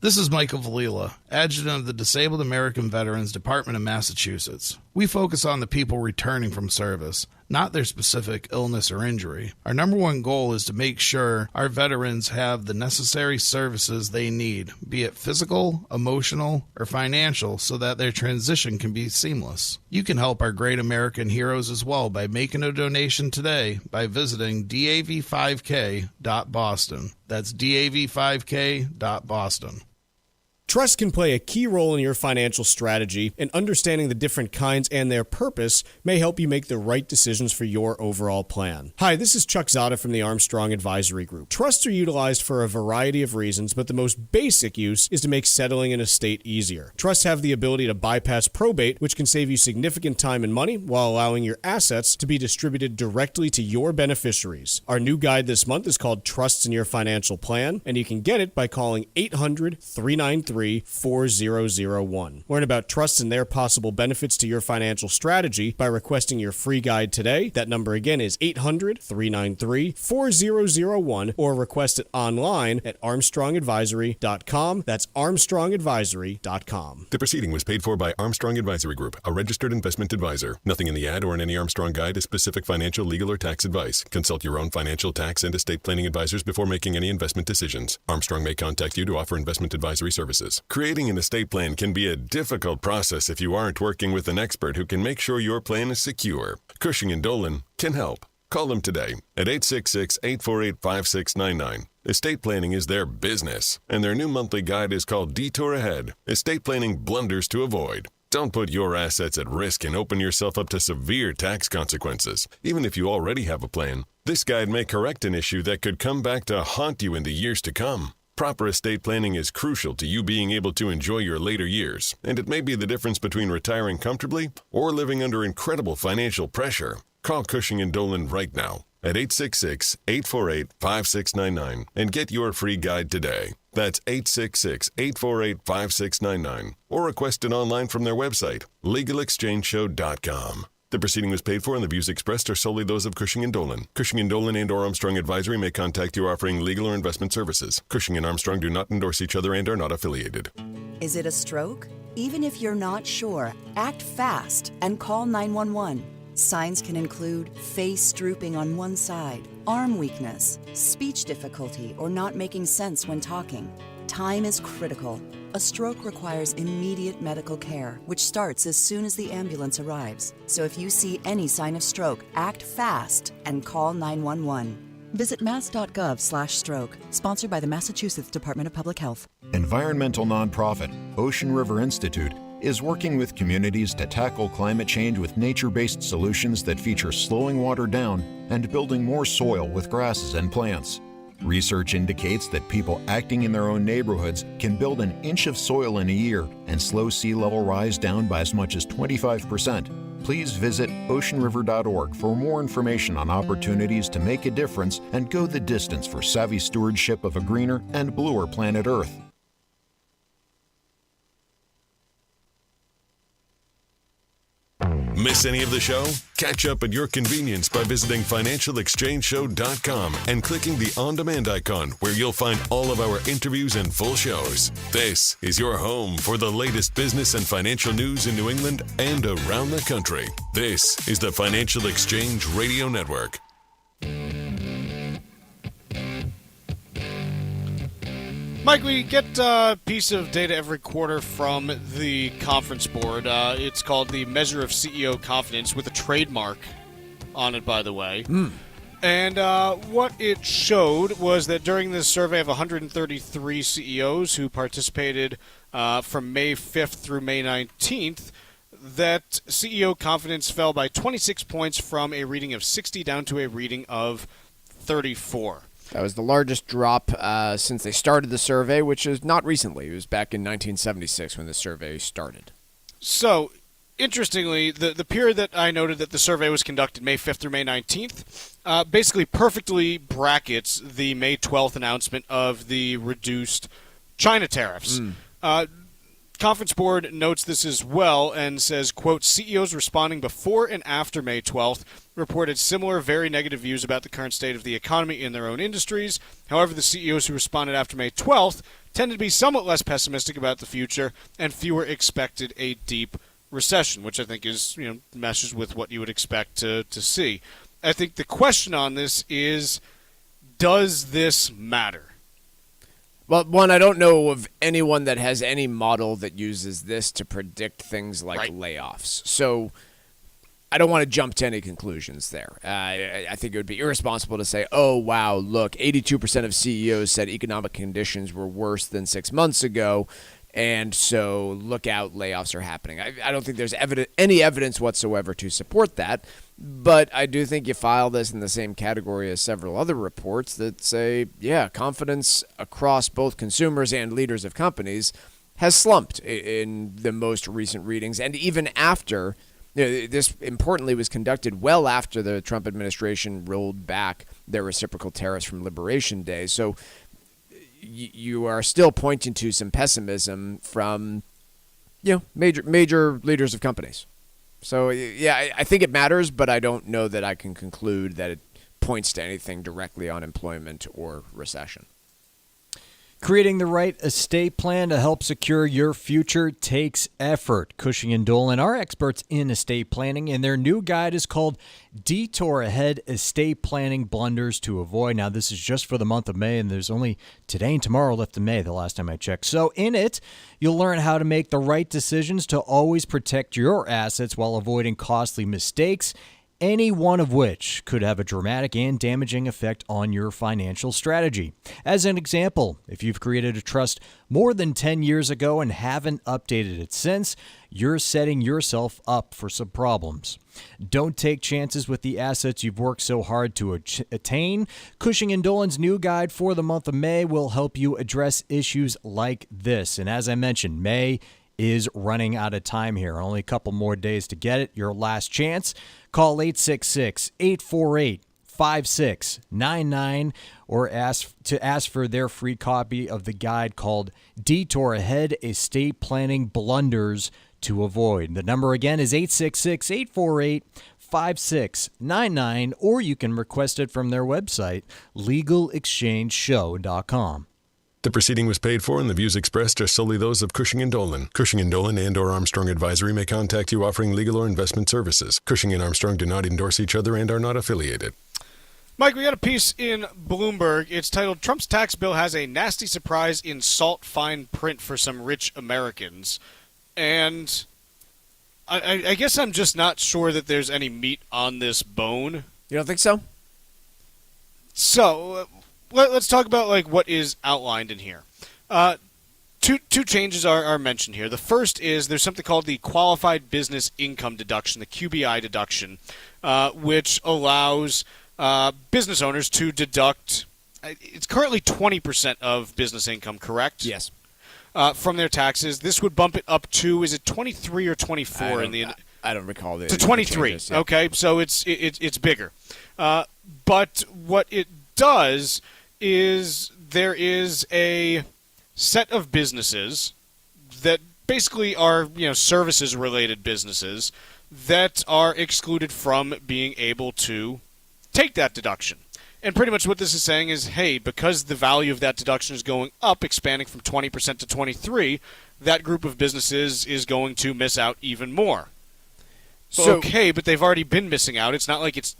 This is Michael Valila, Adjutant of the Disabled American Veterans Department of Massachusetts. We focus on the people returning from service, not their specific illness or injury. Our number one goal is to make sure our veterans have the necessary services they need, be it physical, emotional, or financial, so that their transition can be seamless. You can help our great American heroes as well by making a donation today by visiting dav5k.boston. That's dav5k.boston. Trust can play a key role in your financial strategy, and understanding the different kinds and their purpose may help you make the right decisions for your overall plan. Hi, this is Chuck Zodda from the Armstrong Advisory Group. Trusts are utilized for a variety of reasons, but the most basic use is to make settling an estate easier. Trusts have the ability to bypass probate, which can save you significant time and money while allowing your assets to be distributed directly to your beneficiaries. Our new guide this month is called Trusts in Your Financial Plan, and you can get it by calling 800-393-4001. Learn about trusts and their possible benefits to your financial strategy by requesting your free guide today. That number again is 800-393-4001, or request it online at armstrongadvisory.com. That's armstrongadvisory.com. The proceeding was paid for by Armstrong Advisory Group, a registered investment advisor. Nothing in the ad or in any Armstrong guide is specific financial, legal, or tax advice. Consult your own financial, tax, and estate planning advisors before making any investment decisions. Armstrong may contact you to offer investment advisory services. Creating an estate plan can be a difficult process if you aren't working with an expert who can make sure your plan is secure. Cushing & Dolan can help. Call them today at 866-848-5699. Estate planning is their business, and their new monthly guide is called Detour Ahead, Estate Planning Blunders to Avoid. Don't put your assets at risk and open yourself up to severe tax consequences. Even if you already have a plan, this guide may correct an issue that could come back to haunt you in the years to come. Proper estate planning is crucial to you being able to enjoy your later years, and it may be the difference between retiring comfortably or living under incredible financial pressure. Call Cushing & Dolan right now at 866-848-5699 and get your free guide today. That's 866-848-5699, or request it online from their website, legalexchangeshow.com. The proceeding was paid for, and the views expressed are solely those of Cushing & Dolan. Cushing & Dolan and or Armstrong Advisory may contact you offering legal or investment services. Cushing and Armstrong do not endorse each other and are not affiliated. Is it a stroke? Even if you're not sure, act fast and call 911. Signs can include face drooping on one side, arm weakness, speech difficulty, or not making sense when talking. Time is critical. A stroke requires immediate medical care, which starts as soon as the ambulance arrives. So if you see any sign of stroke, act fast and call 911. Visit mass.gov/stroke, sponsored by the Massachusetts Department of Public Health. Environmental nonprofit Ocean River Institute is working with communities to tackle climate change with nature-based solutions that feature slowing water down and building more soil with grasses and plants. Research indicates that people acting in their own neighborhoods can build an inch of soil in a year and slow sea level rise down by as much as 25%. Please visit oceanriver.org for more information on opportunities to make a difference and go the distance for savvy stewardship of a greener and bluer planet Earth. Miss any of the show? Catch up at your convenience by visiting financialexchangeshow.com and clicking the on-demand icon, where you'll find all of our interviews and full shows. This is your home for the latest business and financial news in New England and around the country. This is the Financial Exchange Radio Network. Mike, we get a piece of data every quarter from the conference board. It's called the Measure of CEO Confidence, with a trademark on it, by the way. And what it showed was that during this survey of 133 CEOs who participated from May 5th through May 19th, that CEO confidence fell by 26 points from a reading of 60 down to a reading of 34. That was the largest drop since they started the survey, which is not recently. It was back in 1976 when the survey started. So, interestingly, the period that I noted that the survey was conducted May 5th through May 19th basically perfectly brackets the May 12th announcement of the reduced China tariffs. Conference Board notes this as well and says, quote, CEOs responding before and after May 12th reported similar very negative views about the current state of the economy in their own industries. However, the CEOs who responded after May 12th tended to be somewhat less pessimistic about the future, and fewer expected a deep recession, which I think is, meshes with what you would expect to see. I think the question on this is, does this matter? Well, one, I don't know of anyone that has any model that uses this to predict things like layoffs. So I don't want to jump to any conclusions there. I think it would be irresponsible to say, oh, wow, look, 82% of CEOs said economic conditions were worse than 6 months ago, and so look out, layoffs are happening. I don't think there's any evidence whatsoever to support that. But I do think you file this in the same category as several other reports that say, yeah, confidence across both consumers and leaders of companies has slumped in the most recent readings. And even after, this importantly was conducted well after the Trump administration rolled back their reciprocal tariffs from Liberation Day. So you are still pointing to some pessimism from, major leaders of companies. So, yeah, I think it matters, but I don't know that I can conclude that it points to anything directly on employment or recession. Creating the right estate plan to help secure your future takes effort. Cushing & Dolan are experts in estate planning, and their new guide is called Detour Ahead Estate Planning Blunders to Avoid. Now, this is just for the month of May, and there's only today and tomorrow left in May, the last time I checked. So in it, you'll learn how to make the right decisions to always protect your assets while avoiding costly mistakes, any one of which could have a dramatic and damaging effect on your financial strategy. As an example, if you've created a trust more than 10 years ago and haven't updated it since, you're setting yourself up for some problems. Don't take chances with the assets you've worked so hard to attain. Cushing & Dolan's new guide for the month of May will help you address issues like this. And as I mentioned, May is running out of time here. Only a couple more days to get it. Your last chance. Call 866-848-5699 or ask for their free copy of the guide called Detour Ahead Estate Planning Blunders to Avoid. The number again is 866-848-5699, or you can request it from their website, legalexchangeshow.com. The proceeding was paid for, and the views expressed are solely those of Cushing & Dolan. Cushing & Dolan and/or Armstrong Advisory may contact you offering legal or investment services. Cushing and Armstrong do not endorse each other and are not affiliated. Mike, we got a piece in Bloomberg. It's titled, Trump's tax bill has a nasty surprise in salt fine print for some rich Americans. And I guess I'm just not sure that there's any meat on this bone. You don't think so? So let's talk about what is outlined in here. Two changes are mentioned here. The first is there's something called the Qualified Business Income Deduction, the QBI deduction, which allows business owners to deduct. It's currently 20% of business income, correct? Yes. From their taxes. This would bump it up to, is it 23 or 24 in the? I don't recall the. To 23. Changes, yeah. Okay, so it's bigger. But what it does is there is a set of businesses that basically are, services related businesses that are excluded from being able to take that deduction. And pretty much what this is saying is, hey, because the value of that deduction is going up, expanding from 20% to 23%, that group of businesses is going to miss out even more. So, okay, but they've already been missing out. It's not like it's,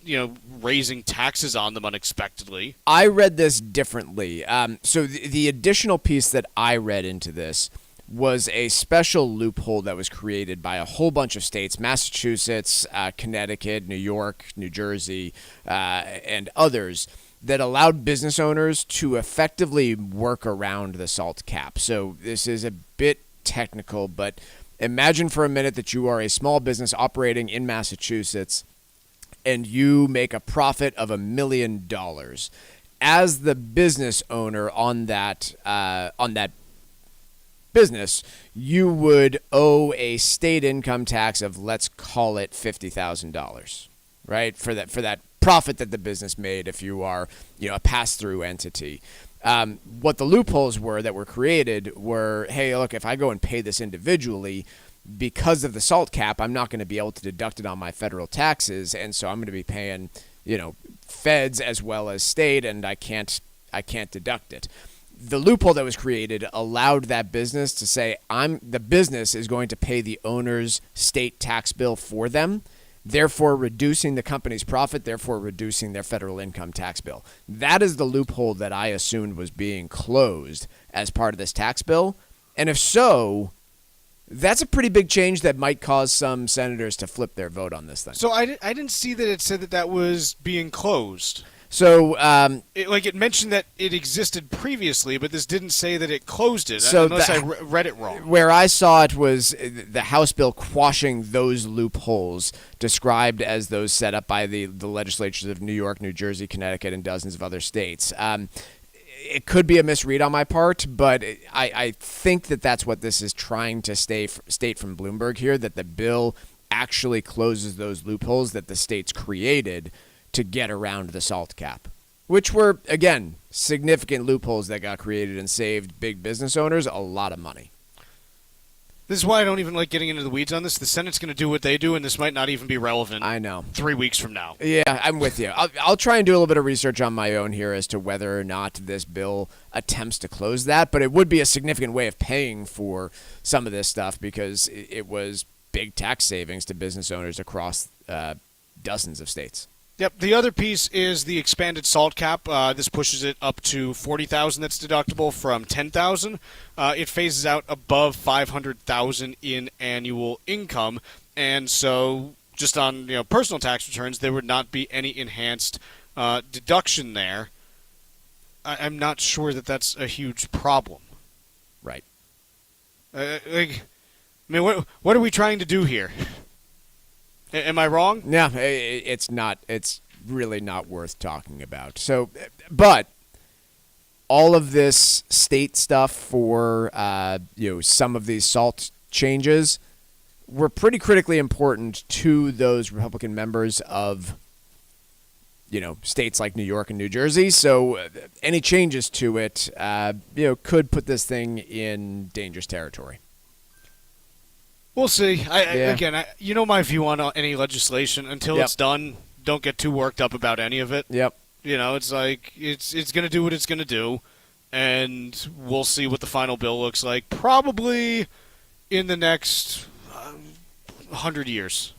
raising taxes on them unexpectedly. I read this differently. So the additional piece that I read into this was a special loophole that was created by a whole bunch of states, Massachusetts, Connecticut, New York, New Jersey, and others, that allowed business owners to effectively work around the SALT cap. So this is a bit technical, but imagine for a minute that you are a small business operating in Massachusetts and you make a profit of $1 million. As the business owner on that business, you would owe a state income tax of, let's call it $50,000, right? For that profit that the business made if you are, a pass-through entity. What the loopholes were that were created were, hey, look, if I go and pay this individually, because of the SALT cap, I'm not going to be able to deduct it on my federal taxes, and so I'm going to be paying, feds as well as state, and I can't deduct it. The loophole that was created allowed that business to say, the business is going to pay the owner's state tax bill for them, therefore reducing the company's profit, therefore reducing their federal income tax bill. That is the loophole that I assumed was being closed as part of this tax bill. And if so, that's a pretty big change that might cause some senators to flip their vote on this thing. So I didn't see that it said that was being closed. So, it mentioned that it existed previously, but this didn't say that it closed it, so unless I read it wrong. Where I saw it was the House bill quashing those loopholes described as those set up by the legislatures of New York, New Jersey, Connecticut, and dozens of other states. It could be a misread on my part, but I think that that's what this is trying to state from Bloomberg here, that the bill actually closes those loopholes that the states created to get around the SALT cap, which were, again, significant loopholes that got created and saved big business owners a lot of money. This is why I don't even like getting into the weeds on this. The Senate's going to do what they do, and this might not even be relevant. I know. 3 weeks from now. Yeah, I'm with you. I'll try and do a little bit of research on my own here as to whether or not this bill attempts to close that, but it would be a significant way of paying for some of this stuff because it was big tax savings to business owners across dozens of states. Yep. The other piece is the expanded SALT cap. This pushes it up to $40,000 that's deductible from $10,000. It phases out above $500,000 in annual income, and so just on personal tax returns, there would not be any enhanced deduction there. I'm not sure that that's a huge problem. Right. What are we trying to do here? Am I wrong? No, it's not. It's really not worth talking about. So, but all of this state stuff for some of these SALT changes were pretty critically important to those Republican members of states like New York and New Jersey. So any changes to it could put this thing in dangerous territory. We'll see. Again, you know my view on any legislation. Until it's done, don't get too worked up about any of it. Yep. It's like it's going to do what it's going to do, and we'll see what the final bill looks like. Probably in the next 100 years.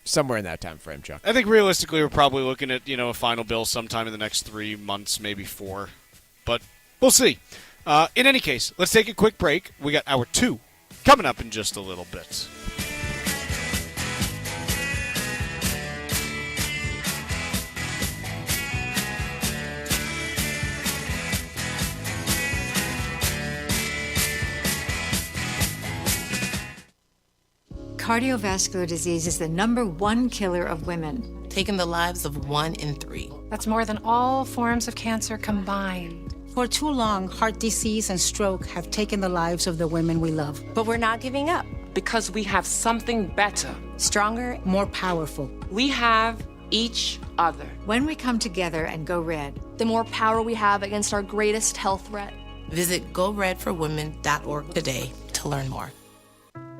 Somewhere in that time frame, Chuck. I think realistically we're probably looking at a final bill sometime in the next 3 months, maybe 4. But we'll see. In any case, let's take a quick break. We got hour 2. Coming up in just a little bit. Cardiovascular disease is the #1 killer of women, taking the lives of 1 in 3. That's more than all forms of cancer combined. For too long, heart disease and stroke have taken the lives of the women we love. But we're not giving up because we have something better, stronger, more powerful. We have each other. When we come together and go red, the more power we have against our greatest health threat. Visit GoRedForWomen.org today to learn more.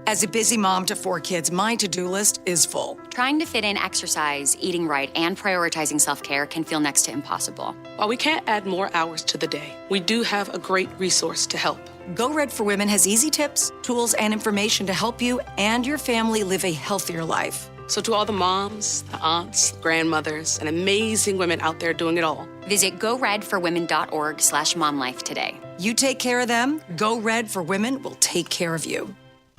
As a busy mom to 4 kids, my to-do list is full. Trying to fit in exercise, eating right, and prioritizing self-care can feel next to impossible. While we can't add more hours to the day, we do have a great resource to help. Go Red for Women has easy tips, tools, and information to help you and your family live a healthier life. So to all the moms, the aunts, grandmothers, and amazing women out there doing it all, visit goredforwomen.org/momlife today. You take care of them, Go Red for Women will take care of you.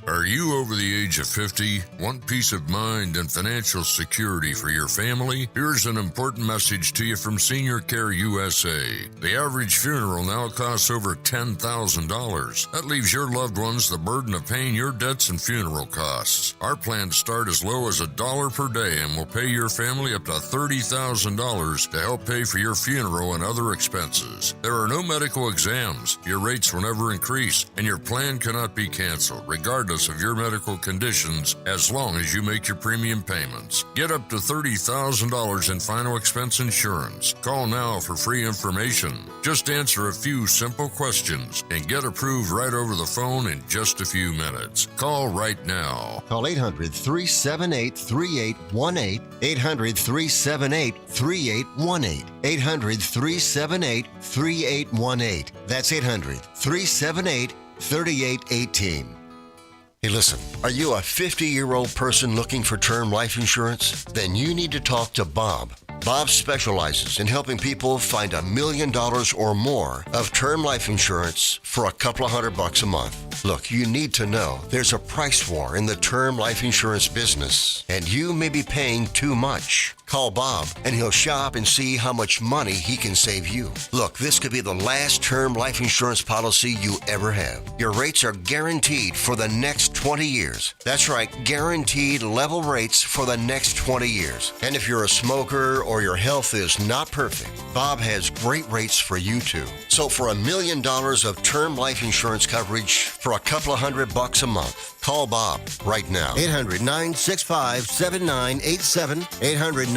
Are you over the age of 50? Want peace of mind and financial security for your family? Here's an important message to you from Senior Care USA. The average funeral now costs over $10,000. That leaves your loved ones the burden of paying your debts and funeral costs. Our plans start as low as $1 per day and will pay your family up to $30,000 to help pay for your funeral and other expenses. There are no medical exams. Your rates will never increase, and your plan cannot be canceled, regardless of your medical conditions, as long as you make your premium payments. Get up to $30,000 in final expense insurance. Call now for free information. Just answer a few simple questions and get approved right over the phone in just a few minutes. Call right now. Call 800-378-3818. 800-378-3818. 800-378-3818. That's 800-378-3818. Hey, listen, are you a 50-year-old person looking for term life insurance? Then you need to talk to Bob. Bob specializes in helping people find $1 million or more of term life insurance for a couple of $100 a month. Look, you need to know there's a price war in the term life insurance business, and you may be paying too much. Call Bob, and he'll shop and see how much money he can save you. Look, this could be the last term life insurance policy you ever have. Your rates are guaranteed for the next 20 years. That's right, guaranteed level rates for the next 20 years. And if you're a smoker or your health is not perfect, Bob has great rates for you too. So for $1 million of term life insurance coverage for a couple of $100 a month, call Bob right now. 800-965-7987.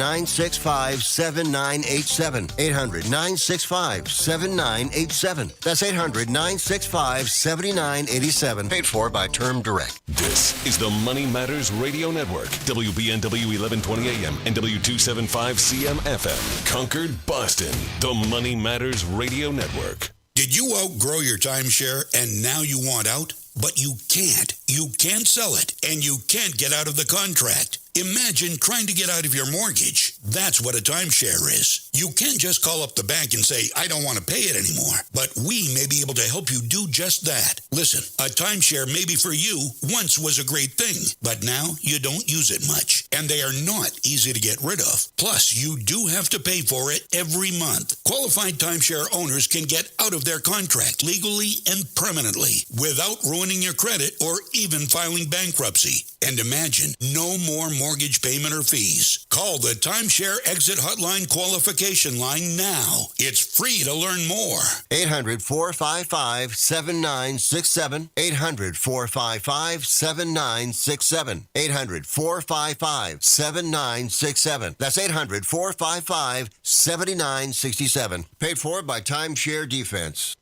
800-965-7987. 800-965-7987. That's 800-965-7987. Paid for by Term Direct. This is the Money Matters Radio Network. WBNW 1120 AM and W275 CM FM. Concord, Boston. The Money Matters Radio Network. Did you outgrow your timeshare and now you want out? But you can't. You can't sell it, and you can't get out of the contract. Imagine trying to get out of your mortgage. That's what a timeshare is. You can't just call up the bank and say, I don't want to pay it anymore. But we may be able to help you do just that. Listen, a timeshare maybe for you once was a great thing, but now you don't use it much. And they are not easy to get rid of. Plus, you do have to pay for it every month. Qualified timeshare owners can get out of their contract legally and permanently without ruining your credit or even filing bankruptcy. And imagine no more mortgage payment or fees. Call the Timeshare Exit Hotline qualification line now. It's free to learn more. 800-455-7967. 800-455-7967. 800-455-7967. That's 800-455-7967. Paid for by Timeshare Defense.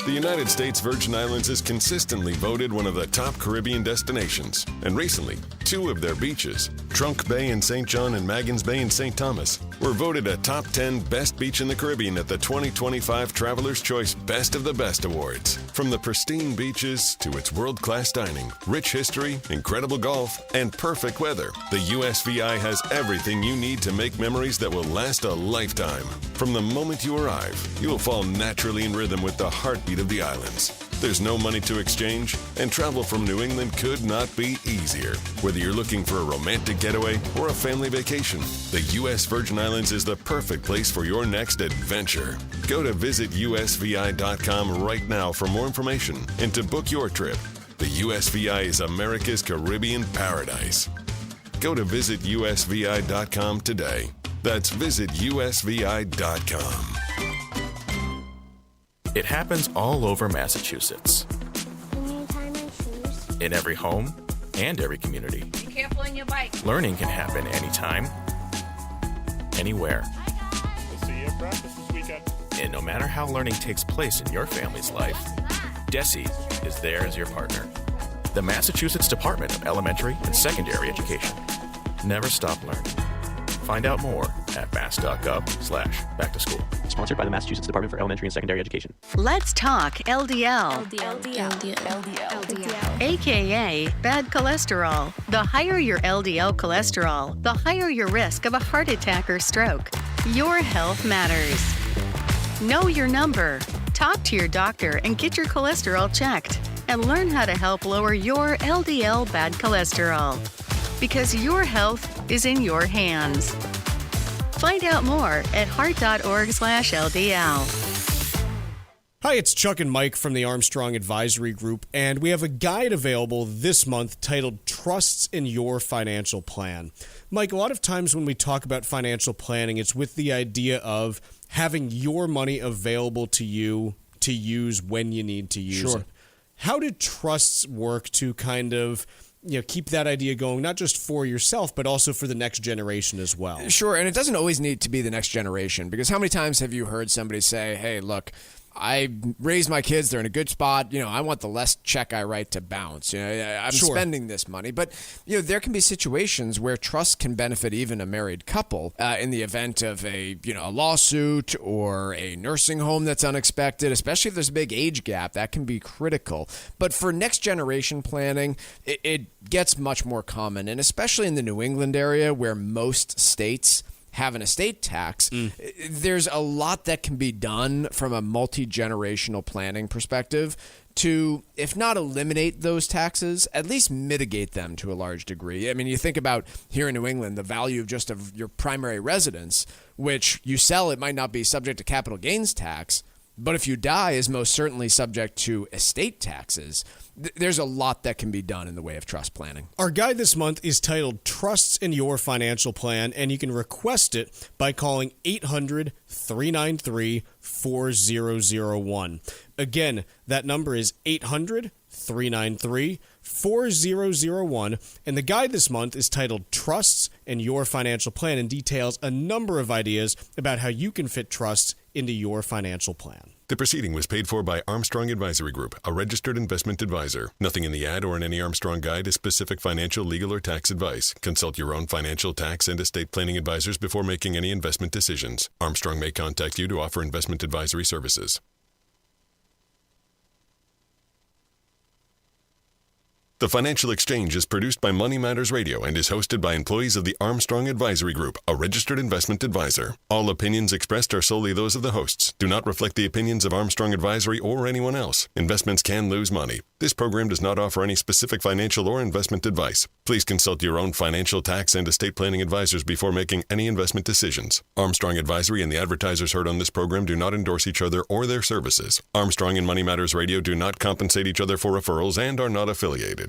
The United States Virgin Islands is consistently voted one of the top Caribbean destinations. And recently, two of their beaches, Trunk Bay in St. John and Maggins Bay in St. Thomas, were voted a top 10 best beach in the Caribbean at the 2025 Traveler's Choice Best of the Best Awards. From the pristine beaches to its world-class dining, rich history, incredible golf, and perfect weather, the USVI has everything you need to make memories that will last a lifetime. From the moment you arrive, you will fall naturally in rhythm with the heartbeat of the islands. There's no money to exchange, and travel from New England could not be easier. Whether you're looking for a romantic getaway or a family vacation, the U.S. Virgin Islands is the perfect place for your next adventure. Go to visitusvi.com right now for more information and to book your trip. The USVI is America's Caribbean paradise. Go to visitusvi.com today. That's visitusvi.com. It happens all over Massachusetts. In every home and every community. Be careful on your bike. Learning can happen anytime, anywhere. We'll see you at practice this weekend. And no matter how learning takes place in your family's life, DESE is there as your partner. The Massachusetts Department of Elementary and Secondary Education. Never stop learning. Find out more at mass.gov/back-to-school. Sponsored by the Massachusetts Department for Elementary and Secondary Education. Let's talk LDL. AKA bad cholesterol. The higher your LDL cholesterol, the higher your risk of a heart attack or stroke. Your health matters. Know your number. Talk to your doctor and get your cholesterol checked. And learn how to help lower your LDL bad cholesterol. Because your health is in your hands. Find out more at heart.org/LDL. Hi, it's Chuck and Mike from the Armstrong Advisory Group, and we have a guide available this month titled Trusts in Your Financial Plan. Mike, a lot of times when we talk about financial planning, it's with the idea of having your money available to you to use when you need to use it. How do trusts work to kind of keep that idea going, not just for yourself, but also for the next generation as well? Sure, and it doesn't always need to be the next generation, because how many times have you heard somebody say, hey, look, I raised my kids, they're in a good spot, I want the less check I write to bounce. I'm spending this money. But, there can be situations where trust can benefit even a married couple in the event of a lawsuit or a nursing home that's unexpected, especially if there's a big age gap. That can be critical. But for next generation planning, it gets much more common, and especially in the New England area where most states have an estate tax, there's a lot that can be done from a multi-generational planning perspective to, if not eliminate those taxes, at least mitigate them to a large degree. I mean, you think about here in New England, the value of your primary residence, which you sell, it might not be subject to capital gains tax, but if you die, is most certainly subject to estate taxes. There's a lot that can be done in the way of trust planning. Our guide this month is titled Trusts in Your Financial Plan, and you can request it by calling 800-393-4001. Again, that number is 800-393-4001, and the guide this month is titled Trusts in Your Financial Plan and details a number of ideas about how you can fit trusts into your financial plan. The proceeding was paid for by Armstrong Advisory Group, a registered investment advisor. Nothing in the ad or in any Armstrong guide is specific financial, legal, or tax advice. Consult your own financial, tax, and estate planning advisors before making any investment decisions. Armstrong may contact you to offer investment advisory services. The Financial Exchange is produced by Money Matters Radio and is hosted by employees of the Armstrong Advisory Group, a registered investment advisor. All opinions expressed are solely those of the hosts, do not reflect the opinions of Armstrong Advisory or anyone else. Investments can lose money. This program does not offer any specific financial or investment advice. Please consult your own financial, tax, and estate planning advisors before making any investment decisions. Armstrong Advisory and the advertisers heard on this program do not endorse each other or their services. Armstrong and Money Matters Radio do not compensate each other for referrals and are not affiliated.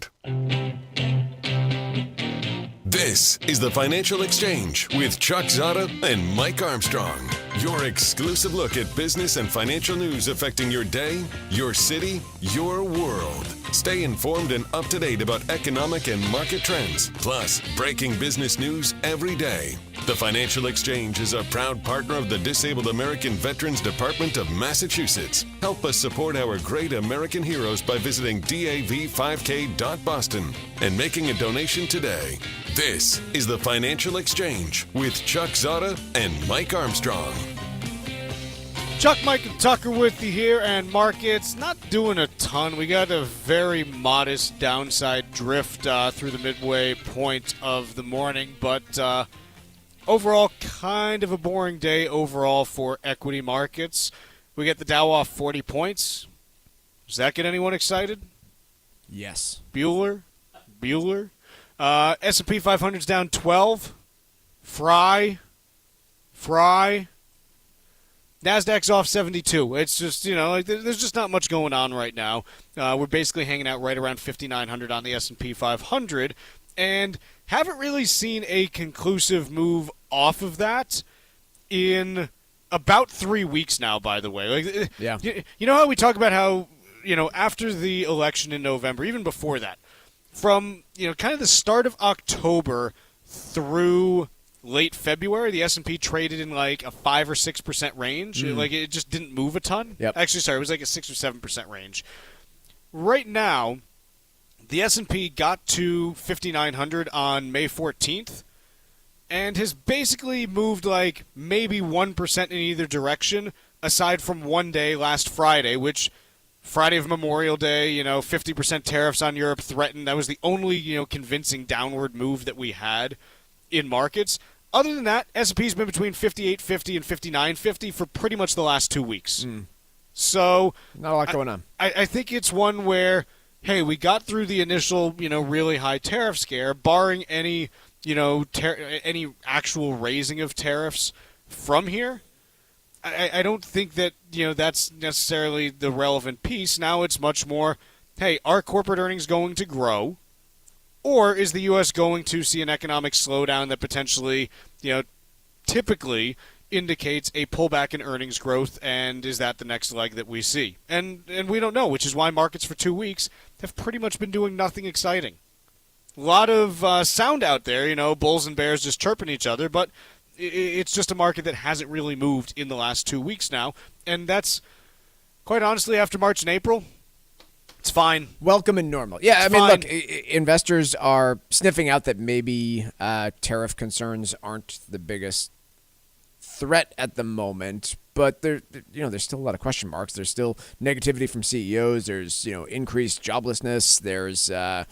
This is the Financial Exchange with Chuck Zodda and Mike Armstrong. Your exclusive look at business and financial news affecting your day, your city, your world. Stay informed and up to date about economic and market trends, plus breaking business news every day. The Financial Exchange is a proud partner of the Disabled American Veterans Department of Massachusetts. Help us support our great American heroes by visiting dav5k.boston and making a donation today. This is the Financial Exchange with Chuck Zodda and Mike Armstrong. Chuck, Mike, and Tucker with you here, and markets not doing a ton. We got a very modest downside drift through the midway point of the morning, but overall kind of a boring day overall for equity markets. We get the Dow off 40 points. Does that get anyone excited? Yes. Bueller. S&P 500's down 12. Fry. NASDAQ's off 72. It's just, there's just not much going on right now. We're basically hanging out right around 5,900 on the S&P 500 and haven't really seen a conclusive move off of that in about 3 weeks now, by the way. Yeah. You know how we talk about how, after the election in November, even before that, from, kind of the start of October through late February, the S&P traded in like a 5 or 6% range. It just didn't move a ton. Yep. Actually, sorry, it was like a 6 or 7% range. Right now, the S&P got to 5,900 on May 14th, and has basically moved like maybe 1% in either direction, aside from one day last Friday, which Friday of Memorial Day, 50% tariffs on Europe threatened. That was the only, convincing downward move that we had in markets. Other than that, S&P's been between 58.50 and 59.50 for pretty much the last 2 weeks. So not a lot going on. I think it's one where, hey, we got through the initial, really high tariff scare, barring any, any actual raising of tariffs from here. I don't think that, that's necessarily the relevant piece. Now it's much more, hey, are corporate earnings going to grow? Or is the U.S. going to see an economic slowdown that potentially, typically indicates a pullback in earnings growth, and is that the next leg that we see? And we don't know, which is why markets for 2 weeks have pretty much been doing nothing exciting. A lot of sound out there, bulls and bears just chirping each other, but it's just a market that hasn't really moved in the last 2 weeks now, and that's, quite honestly, after March and April, it's fine. Welcome and normal. Yeah, I mean, look, investors are sniffing out that maybe tariff concerns aren't the biggest threat at the moment, but there's still a lot of question marks. There's still negativity from CEOs. There's, increased joblessness. There's, I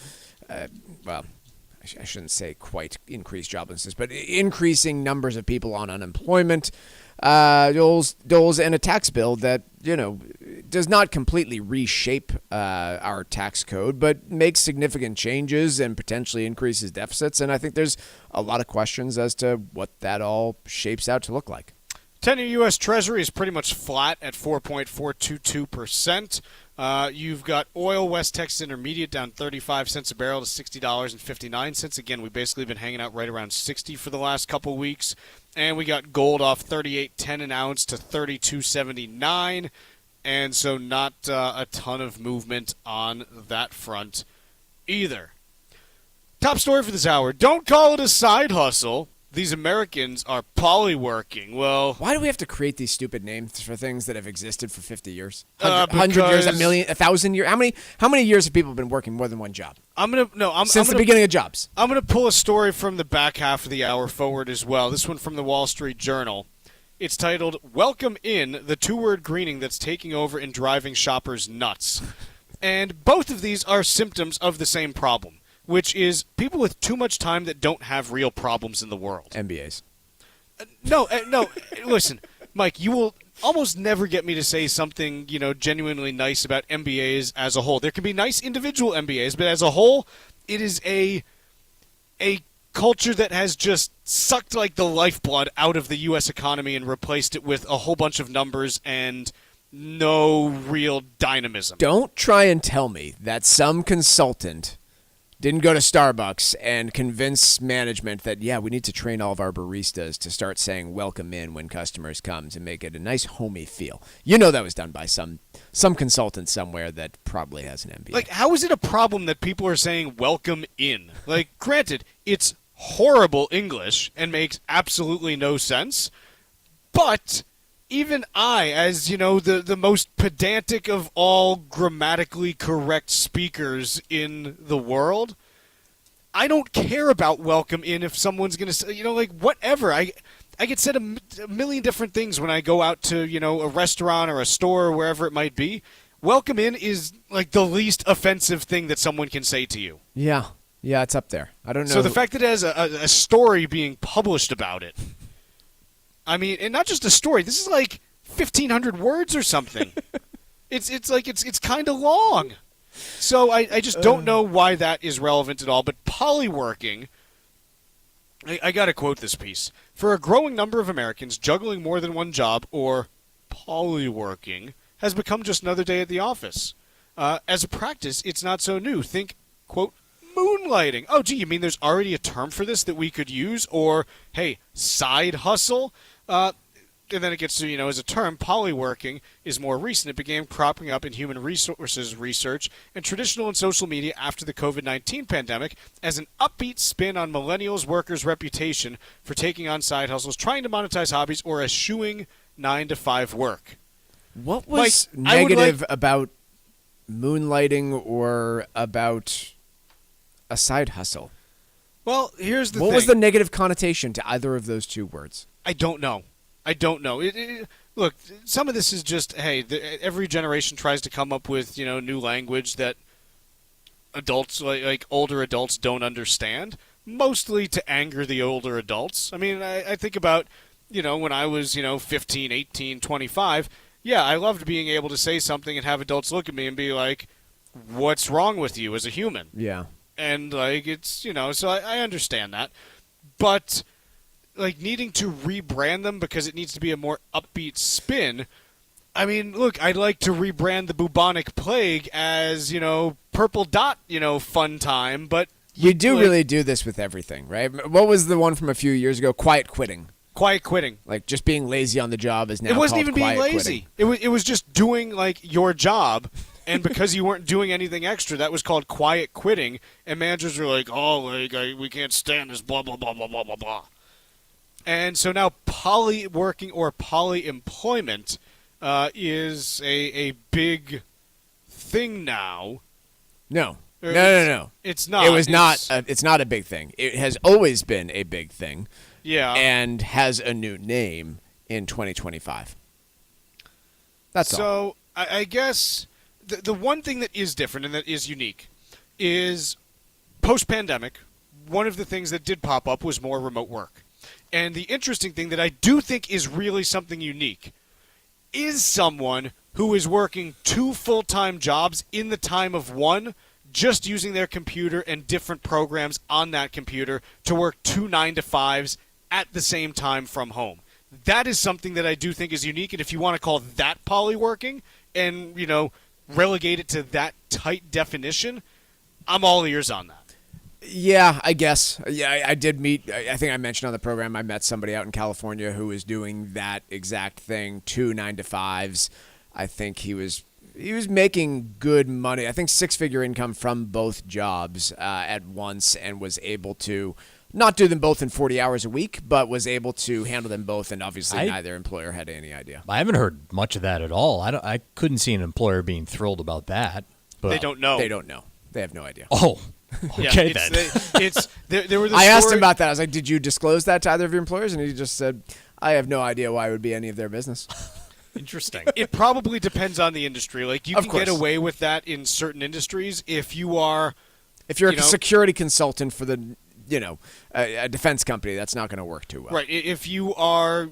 shouldn't say quite increased joblessness, but increasing numbers of people on unemployment, doles, and a tax bill that, does not completely reshape our tax code, but makes significant changes and potentially increases deficits. And I think there's a lot of questions as to what that all shapes out to look like. 10-year U.S. Treasury is pretty much flat at 4.422%. You've got oil, West Texas Intermediate, down 35 cents a barrel to $60.59. Again, we've basically been hanging out right around 60 for the last couple weeks. And we got gold off 38.10 an ounce to 32.79. And so not a ton of movement on that front either. Top story for this hour. Don't call it a side hustle. These Americans are polyworking. Well, why do we have to create these stupid names for things that have existed for 50 years? 100 years, a million, 1,000 years? How many years have people been working more than one job? Since the beginning of jobs. I'm going to pull a story from the back half of the hour forward as well. This one from the Wall Street Journal. It's titled, "Welcome In, the two-word greening that's taking over and driving shoppers nuts." And both of these are symptoms of the same problem, which is people with too much time that don't have real problems in the world. MBAs. No, listen, Mike, you will almost never get me to say something, genuinely nice about MBAs as a whole. There can be nice individual MBAs, but as a whole, it is a culture that has just sucked like the lifeblood out of the U.S. economy and replaced it with a whole bunch of numbers and no real dynamism. Don't try and tell me that some consultant didn't go to Starbucks and convince management that, we need to train all of our baristas to start saying welcome in when customers come to make it a nice homey feel. That was done by some consultant somewhere that probably has an MBA. Like, how is it a problem that people are saying welcome in? Like, granted, it's horrible English and makes absolutely no sense, but even I, as, the most pedantic of all grammatically correct speakers in the world, I don't care about welcome in if someone's going to say, whatever. I get said a million different things when I go out to, a restaurant or a store or wherever it might be. Welcome in is, like, the least offensive thing that someone can say to you. Yeah, it's up there. I don't know. So the fact that it has a story being published about it, I mean, and not just a story. This is like 1,500 words or something. It's kind of long. So I just don't know why that is relevant at all. But polyworking, I got to quote this piece. "For a growing number of Americans, juggling more than one job, or polyworking, has become just another day at the office. As a practice, it's not so new. Think, quote, moonlighting." Oh, gee, you mean there's already a term for this that we could use? Or, hey, side hustle? And then it gets to, as a term, polyworking is more recent. It began cropping up in human resources research and traditional and social media after the COVID-19 pandemic as an upbeat spin on millennials' workers' reputation for taking on side hustles, trying to monetize hobbies, or eschewing 9-to-5 work. What was negative about moonlighting or about a side hustle? Well, here's the thing. What was the negative connotation to either of those two words? I don't know. Look, some of this is just, hey, every generation tries to come up with, new language that adults, like older adults, don't understand, mostly to anger the older adults. I mean, I think about, when I was, 15, 18, 25, yeah, I loved being able to say something and have adults look at me and be like, what's wrong with you as a human? Yeah. And, it's, so I understand that. But, needing to rebrand them because it needs to be a more upbeat spin. I mean, look, I'd like to rebrand the bubonic plague as, purple dot, fun time, but... You do really do this with everything, right? What was the one from a few years ago? Quiet quitting. Quiet quitting. Like, just being lazy on the job is now It wasn't called even being quiet lazy. quitting. It was just doing, your job, and because you weren't doing anything extra, that was called quiet quitting, and managers were like, we can't stand this, blah, blah, blah, blah, blah, blah, blah. And so now polyworking or polyemployment is a big thing now. No. It's not. It was not. It's not a big thing. It has always been a big thing. Yeah. And has a new name in 2025. That's all. So I guess the one thing that is different and that is unique is post-pandemic, one of the things that did pop up was more remote work. And the interesting thing that I do think is really something unique is someone who is working 2 full-time jobs in the time of one, just using their computer and different programs on that computer to work 2 9-to-5s at the same time from home. That is something that I do think is unique, and if you want to call that polyworking and, relegate it to that tight definition, I'm all ears on that. Yeah, I guess. Yeah, I did meet, I think I mentioned on the program, I met somebody out in California who was doing that exact thing, 2 9-to-5s. I think he was making good money. I think 6-figure income from both jobs at once, and was able to not do them both in 40 hours a week, but was able to handle them both, and obviously neither employer had any idea. I haven't heard much of that at all. I couldn't see an employer being thrilled about that. But they don't know. They don't know. They have no idea. Oh, okay yeah, then. There were the I asked him about that. I was like, did you disclose that to either of your employers? And he just said, I have no idea why it would be any of their business. Interesting. It probably depends on the industry. Like, you Of can course. get away with that in certain industries if you are... If you're a security consultant for the, a defense company, that's not going to work too well. Right. If you are,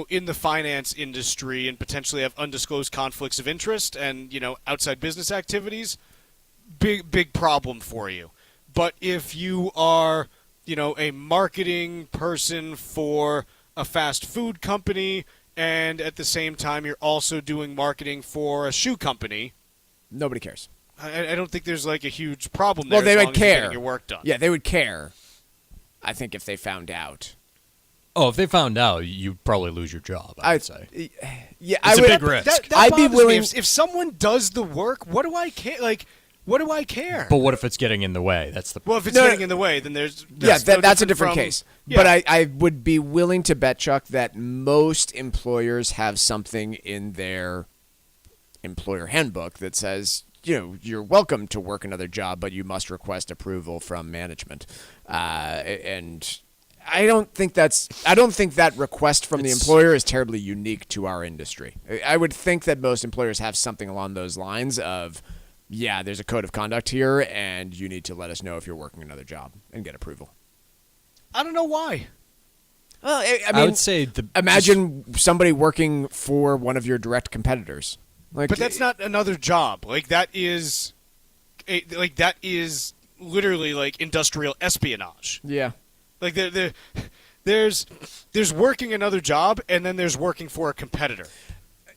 in the finance industry and potentially have undisclosed conflicts of interest and, outside business activities, big problem for you. But if you are, a marketing person for a fast food company, and at the same time you're also doing marketing for a shoe company, nobody cares. I don't think there's a huge problem there. Well, they as would long as you're care. getting your work done. Yeah, they would care. I think if they found out. Oh, if they found out, you'd probably lose your job, I'd say. Yeah, it's a big risk. I'd be willing. If someone does the work, what do I care? What do I care? But what if it's getting in the way? That's the. Well, if it's getting in the way, then there's. That's a different case. Yeah. But I would be willing to bet, Chuck, that most employers have something in their employer handbook that says, you're welcome to work another job, but you must request approval from management. And I don't think that request from the employer is terribly unique to our industry. I would think that most employers have something along those lines of, yeah, there's a code of conduct here, and you need to let us know if you're working another job and get approval. I don't know why. Well, I would say imagine somebody working for one of your direct competitors. But that's not another job. That is literally industrial espionage. Yeah. There's working another job, and then there's working for a competitor.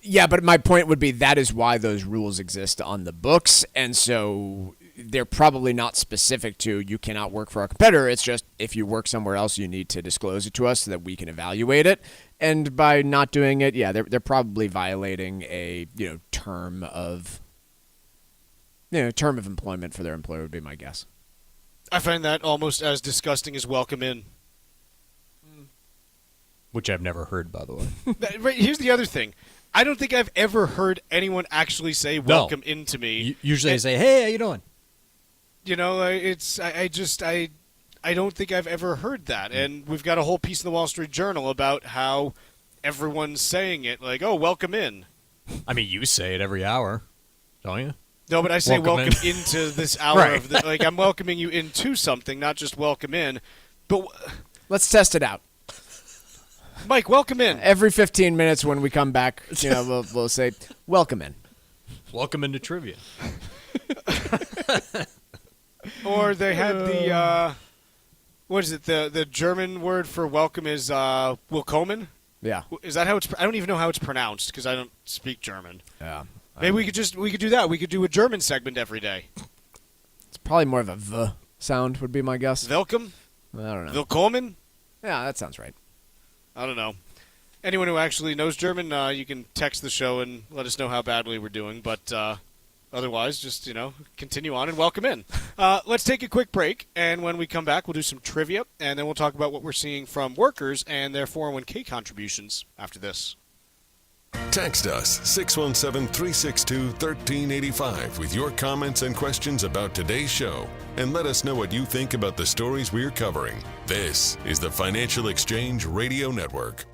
Yeah, but my point would be that is why those rules exist on the books, and so they're probably not specific to you cannot work for our competitor. It's just if you work somewhere else, you need to disclose it to us so that we can evaluate it. And by not doing it, yeah, they're probably violating a term of employment for their employer would be my guess. I find that almost as disgusting as welcome in. Which I've never heard, by the way. Right, here's the other thing. I don't think I've ever heard anyone actually say welcome into me. Usually they say, hey, how you doing? I don't think I've ever heard that. And we've got a whole piece in the Wall Street Journal about how everyone's saying it, like, oh, welcome in. I mean, you say it every hour, don't you? No, but I say welcome into this hour right. of the, like, I'm welcoming you into something, not just welcome in. But let's test it out. Mike, welcome in. Every 15 minutes when we come back, we'll say, welcome in. Welcome into trivia. Or they had the, what is it, the German word for welcome is willkommen? Yeah. Is that how it's, I don't even know how it's pronounced because I don't speak German. Yeah. Maybe we could do that. We could do a German segment every day. It's probably more of a V sound would be my guess. Welcome? I don't know. Willkommen? Yeah, that sounds right. I don't know. Anyone who actually knows German, you can text the show and let us know how badly we're doing. But otherwise, just, continue on and welcome in. Let's take a quick break, and when we come back, we'll do some trivia, and then we'll talk about what we're seeing from workers and their 401k contributions after this. Text us 617-362-1385 with your comments and questions about today's show, and let us know what you think about the stories we're covering. This is the Financial Exchange Radio Network.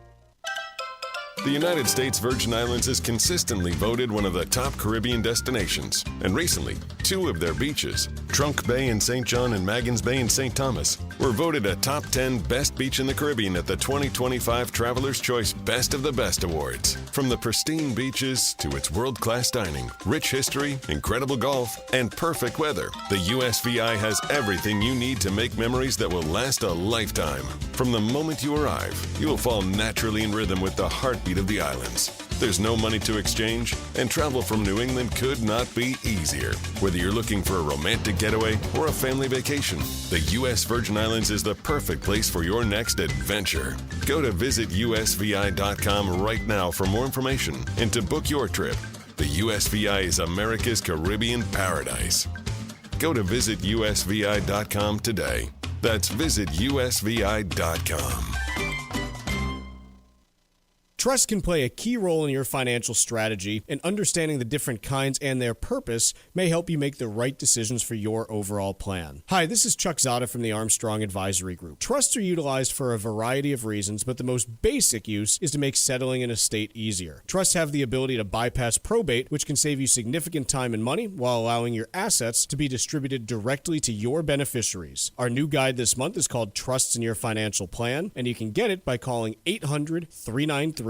The United States Virgin Islands is consistently voted one of the top Caribbean destinations, and recently, 2 of their beaches, Trunk Bay in St. John and Maggins Bay in St. Thomas, were voted a top 10 best beach in the Caribbean at the 2025 Traveler's Choice Best of the Best Awards. From the pristine beaches to its world-class dining, rich history, incredible golf, and perfect weather, the USVI has everything you need to make memories that will last a lifetime. From the moment you arrive, you will fall naturally in rhythm with the heartbeat of the islands. There's no money to exchange, and travel from New England could not be easier. Whether you're looking for a romantic getaway or a family vacation, the U.S. Virgin Islands is the perfect place for your next adventure. Go to visitusvi.com right now for more information and to book your trip. The USVI is America's Caribbean paradise. Go to visitusvi.com today. That's visitusvi.com. Trust can play a key role in your financial strategy, and understanding the different kinds and their purpose may help you make the right decisions for your overall plan. Hi, this is Chuck Zodda from the Armstrong Advisory Group. Trusts are utilized for a variety of reasons, but the most basic use is to make settling an estate easier. Trusts have the ability to bypass probate, which can save you significant time and money while allowing your assets to be distributed directly to your beneficiaries. Our new guide this month is called Trusts in Your Financial Plan, and you can get it by calling 800-393-4001.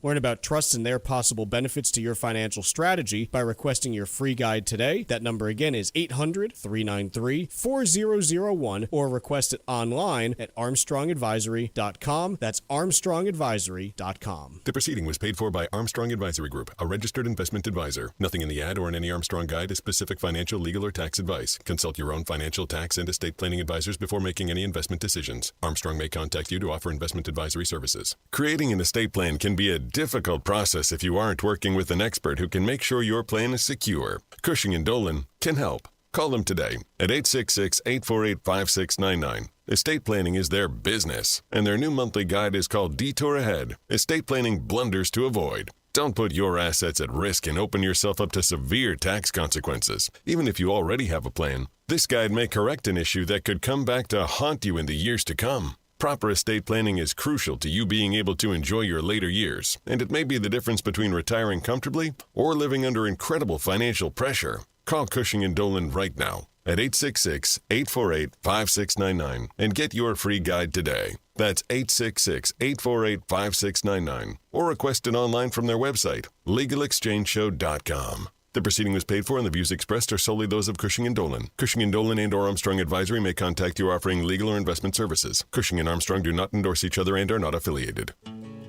Learn about trusts and their possible benefits to your financial strategy by requesting your free guide today. That number again is 800-393-4001, or request it online at armstrongadvisory.com. That's armstrongadvisory.com. The proceeding was paid for by Armstrong Advisory Group, a registered investment advisor. Nothing in the ad or in any Armstrong guide is specific financial, legal, or tax advice. Consult your own financial, tax, and estate planning advisors before making any investment decisions. Armstrong may contact you to offer investment advisory services. Creating an estate plan can be a difficult process if you aren't working with an expert who can make sure your plan is secure. Cushing & Dolan can help. Call them today at 866-848-5699. Estate planning is their business, and their new monthly guide is called Detour Ahead, Estate Planning Blunders to Avoid. Don't put your assets at risk and open yourself up to severe tax consequences. Even if you already have a plan, this guide may correct an issue that could come back to haunt you in the years to come. Proper estate planning is crucial to you being able to enjoy your later years, and it may be the difference between retiring comfortably or living under incredible financial pressure. Call Cushing & Dolan right now at 866-848-5699 and get your free guide today. That's 866-848-5699, or request it online from their website, legalexchangeshow.com. The proceeding was paid for, and the views expressed are solely those of Cushing & Dolan. Cushing & Dolan and/or Armstrong Advisory may contact you offering legal or investment services. Cushing & Armstrong do not endorse each other and are not affiliated.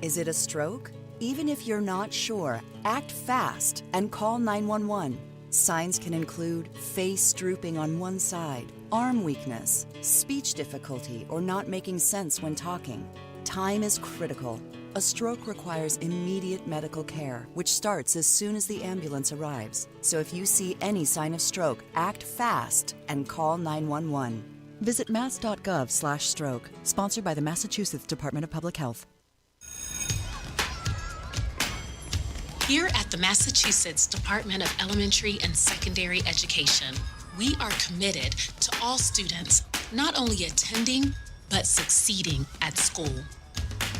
Is it a stroke? Even if you're not sure, act fast and call 911. Signs can include face drooping on one side, arm weakness, speech difficulty, or not making sense when talking. Time is critical. A stroke requires immediate medical care, which starts as soon as the ambulance arrives. So if you see any sign of stroke, act fast and call 911. Visit mass.gov/stroke, sponsored by the Massachusetts Department of Public Health. Here at the Massachusetts Department of Elementary and Secondary Education, we are committed to all students not only attending, but succeeding at school.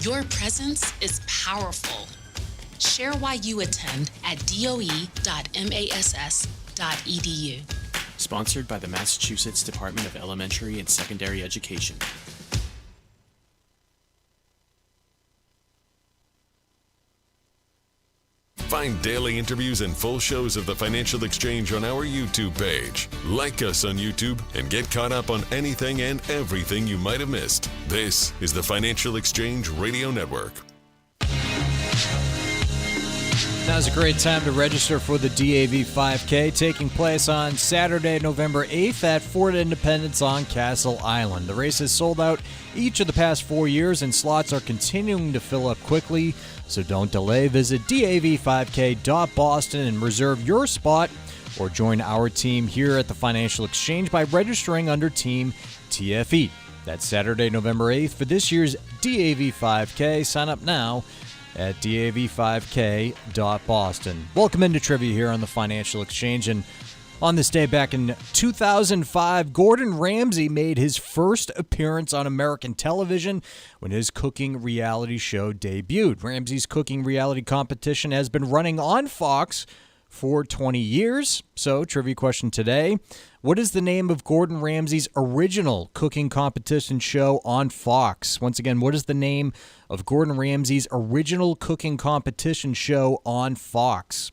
Your presence is powerful. Share why you attend at doe.mass.edu. Sponsored by the Massachusetts Department of Elementary and Secondary Education. Find daily interviews and full shows of the Financial Exchange on our YouTube page. Like us on YouTube and get caught up on anything and everything you might have missed. This is the Financial Exchange Radio Network. Now's a great time to register for the DAV 5K taking place on Saturday, November 8th at Fort Independence on Castle Island. The race has sold out each of the past 4 years and slots are continuing to fill up quickly, so don't delay. Visit dav5k.boston and reserve your spot or join our team here at the Financial Exchange by registering under Team TFE. That's Saturday, November 8th for this year's DAV 5K. Sign up now at dav5k.boston. Welcome into trivia here on the Financial Exchange. And on this day back in 2005, Gordon Ramsay made his first appearance on American television when his cooking reality show debuted. Ramsay's cooking reality competition has been running on Fox for 20 years. So, trivia question today. What is the name of Gordon Ramsay's original cooking competition show on Fox? Once again, what is the name of Gordon Ramsay's original cooking competition show on Fox?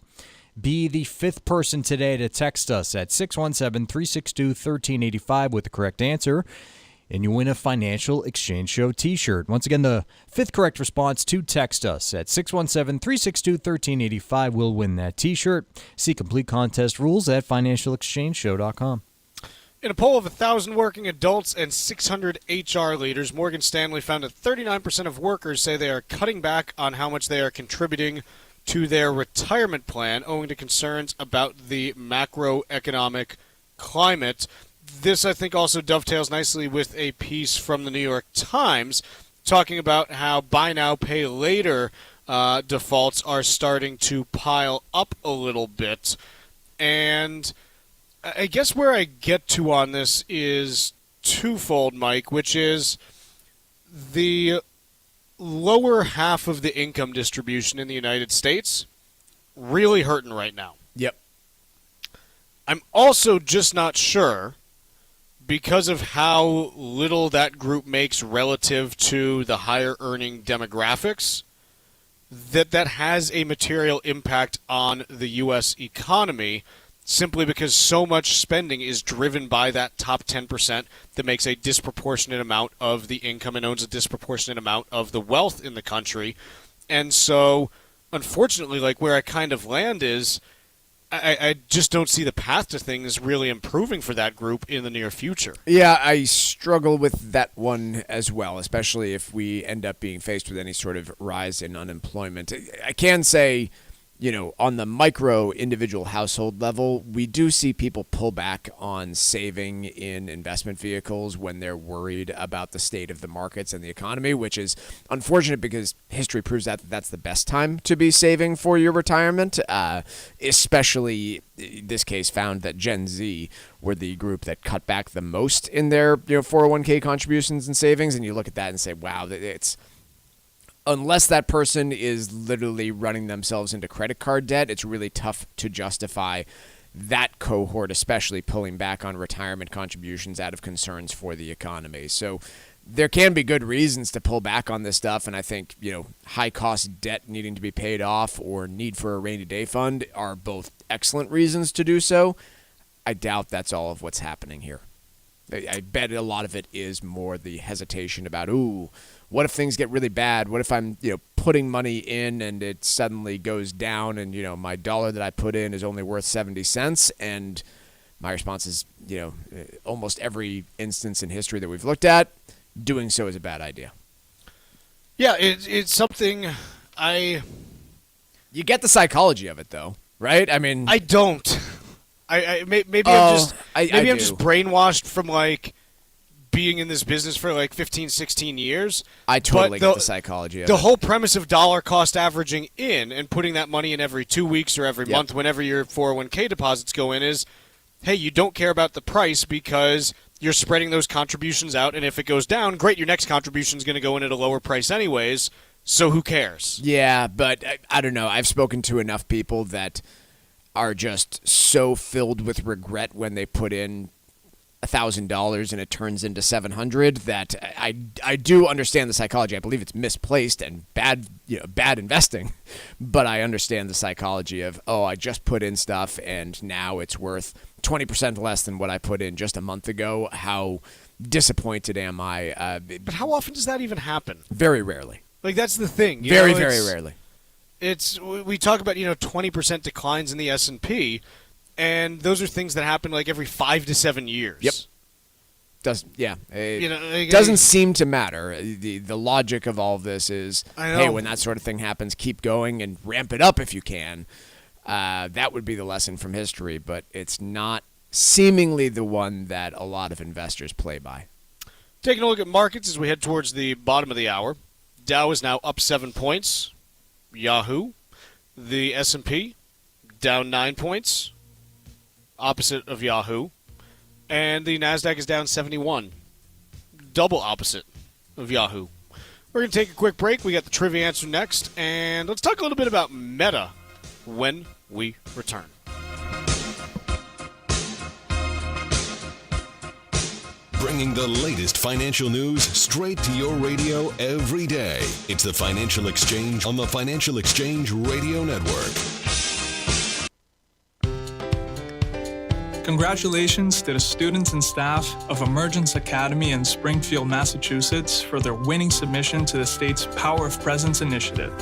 Be the fifth person today to text us at 617-362-1385 with the correct answer, and you win a Financial Exchange Show t-shirt. Once again, the fifth correct response to text us at 617-362-1385 will win that t-shirt. See complete contest rules at financialexchangeshow.com. In a poll of 1,000 working adults and 600 HR leaders, Morgan Stanley found that 39% of workers say they are cutting back on how much they are contributing to their retirement plan owing to concerns about the macroeconomic climate. This, I think, also dovetails nicely with a piece from the New York Times talking about how buy now, pay later defaults are starting to pile up a little bit. And I guess where I get to on this is twofold, Mike, which is the lower half of the income distribution in the United States really hurting right now. Yep. I'm also just not sure, because of how little that group makes relative to the higher earning demographics, that has a material impact on the U.S. economy, simply because so much spending is driven by that top 10% that makes a disproportionate amount of the income and owns a disproportionate amount of the wealth in the country. And so, unfortunately, like where I kind of land is, I just don't see the path to things really improving for that group in the near future. Yeah, I struggle with that one as well, especially if we end up being faced with any sort of rise in unemployment. I can say, you know, on the micro individual household level, we do see people pull back on saving in investment vehicles when they're worried about the state of the markets and the economy, which is unfortunate because history proves that that's the best time to be saving for your retirement, especially this case found that Gen Z were the group that cut back the most in their 401k contributions and savings. And you look at that and say, wow, it's... Unless that person is literally running themselves into credit card debt, it's really tough to justify that cohort, especially pulling back on retirement contributions out of concerns for the economy. So there can be good reasons to pull back on this stuff, and I think, high-cost debt needing to be paid off or need for a rainy day fund are both excellent reasons to do so. I doubt that's all of what's happening here. I bet a lot of it is more the hesitation about, what if things get really bad? What if I'm, putting money in and it suddenly goes down and, my dollar that I put in is only worth 70 cents? And my response is, almost every instance in history that we've looked at, doing so is a bad idea. Yeah, it's something You get the psychology of it, though, right? I mean... I don't. Maybe I'm just brainwashed from being in this business for 15, 16 years. I totally get the psychology of it. The whole premise of dollar cost averaging in and putting that money in every 2 weeks or every month whenever your 401k deposits go in is hey, you don't care about the price because you're spreading those contributions out, and if it goes down, great, your next contribution is going to go in at a lower price anyways, so who cares? Yeah, but I don't know. I've spoken to enough people that are just so filled with regret when they put in $1,000 and it turns into $700 that I do understand the psychology. I believe it's misplaced and bad investing, but I understand the psychology of, I just put in stuff and now it's worth 20% less than what I put in just a month ago. How disappointed am I? But how often does that even happen? Very rarely. Like, that's the thing. Very rarely. We talk about 20% declines in the S&P. And those are things that happen like every 5 to 7 years. Yep. Doesn't seem to matter. The logic of all of this is, hey, when that sort of thing happens, keep going and ramp it up if you can. That would be the lesson from history, but it's not seemingly the one that a lot of investors play by. Taking a look at markets as we head towards the bottom of the hour. Dow is now up 7 points. Yahoo. The S&P down 9 points. Opposite of Yahoo. And the NASDAQ is down 71. Double opposite of Yahoo. We're going to take a quick break. We got the trivia answer next. And let's talk a little bit about Meta when we return. Bringing the latest financial news straight to your radio every day. It's the Financial Exchange on the Financial Exchange Radio Network. Congratulations to the students and staff of Emergence Academy in Springfield, Massachusetts for their winning submission to the state's Power of Presence initiative.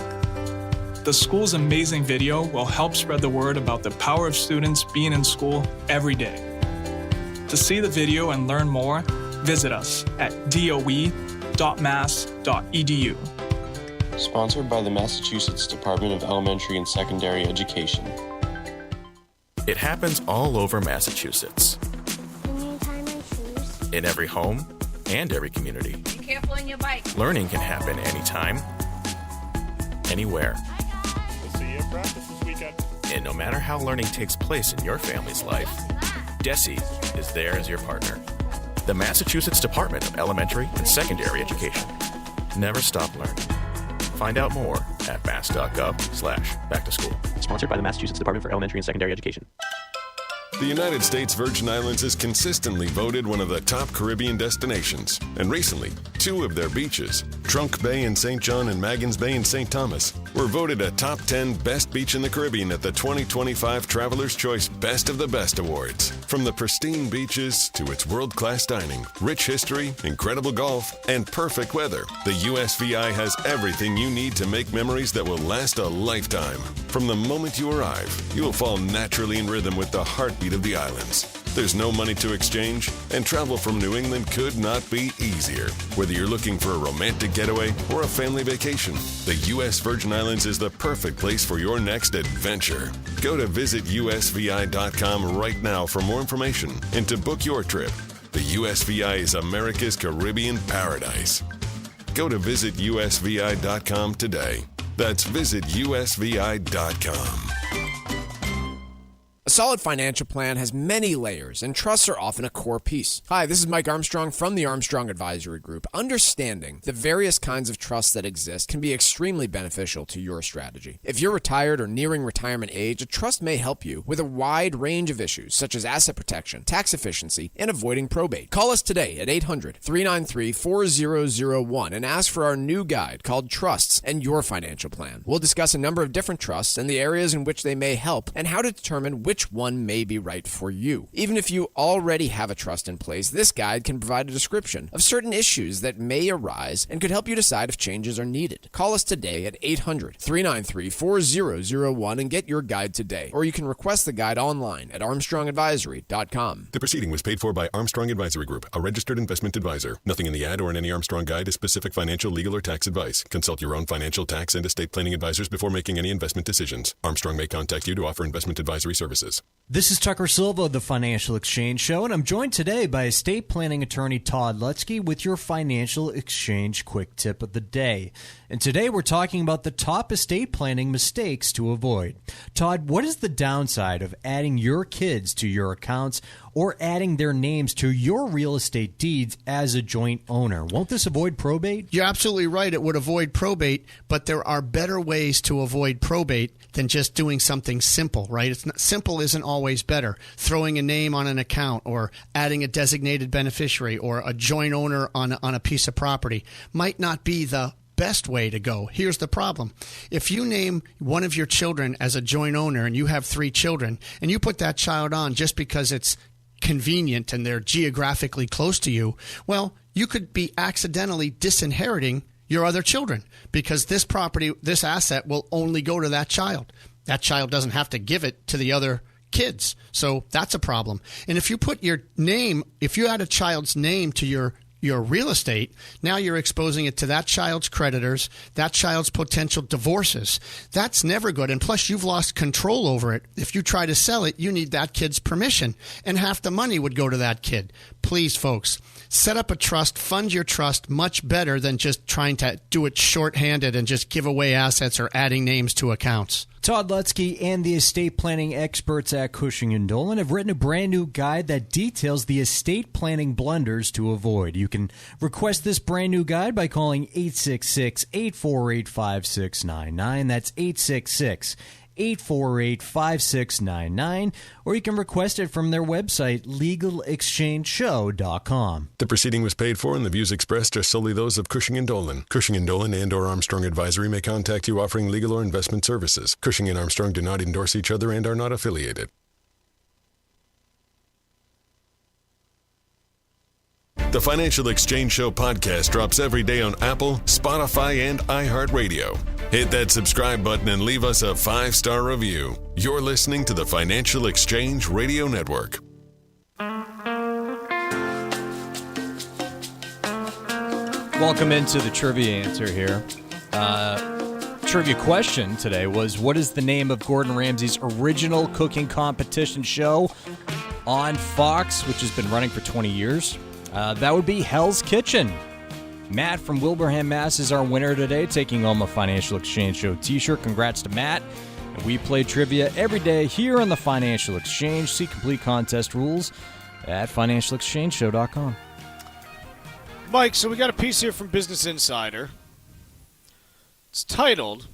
The school's amazing video will help spread the word about the power of students being in school every day. To see the video and learn more, visit us at doe.mass.edu. Sponsored by the Massachusetts Department of Elementary and Secondary Education. It happens all over Massachusetts. Can you tie my shoes? In every home and every community. Be careful on your bike. Learning can happen anytime, anywhere. We'll see you at practice this weekend. And no matter how learning takes place in your family's life, Desi is there as your partner. The Massachusetts Department of Elementary and Secondary Education. Never stop learning. Find out more at mass.gov/back-to-school. Sponsored by the Massachusetts Department for Elementary and Secondary Education. The United States Virgin Islands is consistently voted one of the top Caribbean destinations. And recently, 2 of their beaches, Trunk Bay in St. John and Maggins Bay in St. Thomas, were voted a top 10 best beach in the Caribbean at the 2025 Traveler's Choice Best of the Best Awards. From the pristine beaches to its world-class dining, rich history, incredible golf, and perfect weather, the USVI has everything you need to make memories that will last a lifetime. From the moment you arrive, you will fall naturally in rhythm with the heartbeat of the islands. There's no money to exchange, and travel from New England could not be easier. Whether you're looking for a romantic getaway or a family vacation, the U.S. Virgin Islands is the perfect place for your next adventure. Go to visitusvi.com right now for more information and to book your trip. The USVI is America's Caribbean paradise. Go to visitusvi.com today. That's visitusvi.com. A solid financial plan has many layers, and trusts are often a core piece. Hi, this is Mike Armstrong from the Armstrong Advisory Group. Understanding the various kinds of trusts that exist can be extremely beneficial to your strategy. If you're retired or nearing retirement age, a trust may help you with a wide range of issues, such as asset protection, tax efficiency, and avoiding probate. Call us today at 800-393-4001 and ask for our new guide called Trusts and Your Financial Plan. We'll discuss a number of different trusts and the areas in which they may help and how to determine which one may be right for you. Even if you already have a trust in place, this guide can provide a description of certain issues that may arise and could help you decide if changes are needed. Call us today at 800-393-4001 and get your guide today, or you can request the guide online at armstrongadvisory.com. The proceeding was paid for by Armstrong Advisory Group, a registered investment advisor. Nothing in the ad or in any Armstrong guide is specific financial, legal, or tax advice. Consult your own financial, tax, and estate planning advisors before making any investment decisions. Armstrong may contact you to offer investment advisory services. This is Tucker Silva of the Financial Exchange Show, and I'm joined today by estate planning attorney Todd Lutzke with your Financial Exchange Quick Tip of the Day. And today we're talking about the top estate planning mistakes to avoid. Todd, what is the downside of adding your kids to your accounts or adding their names to your real estate deeds as a joint owner? Won't this avoid probate? You're absolutely right. It would avoid probate, but there are better ways to avoid probate than just doing something simple, right? Simple isn't always better. Throwing a name on an account or adding a designated beneficiary or a joint owner on a piece of property might not be the best way to go. Here's the problem. If you name one of your children as a joint owner and you have 3 children and you put that child on just because it's convenient and they're geographically close to you, well, you could be accidentally disinheriting your other children because this property, this asset will only go to that child. That child doesn't have to give it to the other kids. So that's a problem. And if you put your name, if you add a child's name to your real estate, now you're exposing it to that child's creditors, that child's potential divorces. That's never good. And plus, you've lost control over it. If you try to sell it, you need that kid's permission, and half the money would go to that kid. Please, folks, set up a trust, fund your trust much better than just trying to do it shorthanded and just give away assets or adding names to accounts. Todd Lutzke and the estate planning experts at Cushing & Dolan have written a brand new guide that details the estate planning blunders to avoid. You can request this brand new guide by calling 866-848-5699. That's 866-848-5699, or you can request it from their website, legalexchangeshow.com. The proceeding was paid for, and the views expressed are solely those of Cushing & Dolan. Cushing & Dolan and or Armstrong Advisory may contact you offering legal or investment services. Cushing & Armstrong do not endorse each other and are not affiliated. The Financial Exchange Show podcast drops every day on Apple, Spotify, and iHeartRadio. Hit that subscribe button and leave us a 5-star review. You're listening to the Financial Exchange Radio Network. Welcome into the trivia answer here. Trivia question today was, what is the name of Gordon Ramsay's original cooking competition show on Fox, which has been running for 20 years? That would be Hell's Kitchen. Matt from Wilbraham, Mass. is our winner today, taking home a Financial Exchange Show t-shirt. Congrats to Matt. And we play trivia every day here on the Financial Exchange. See complete contest rules at financialexchangeshow.com. Mike, so we got a piece here from Business Insider. It's titled,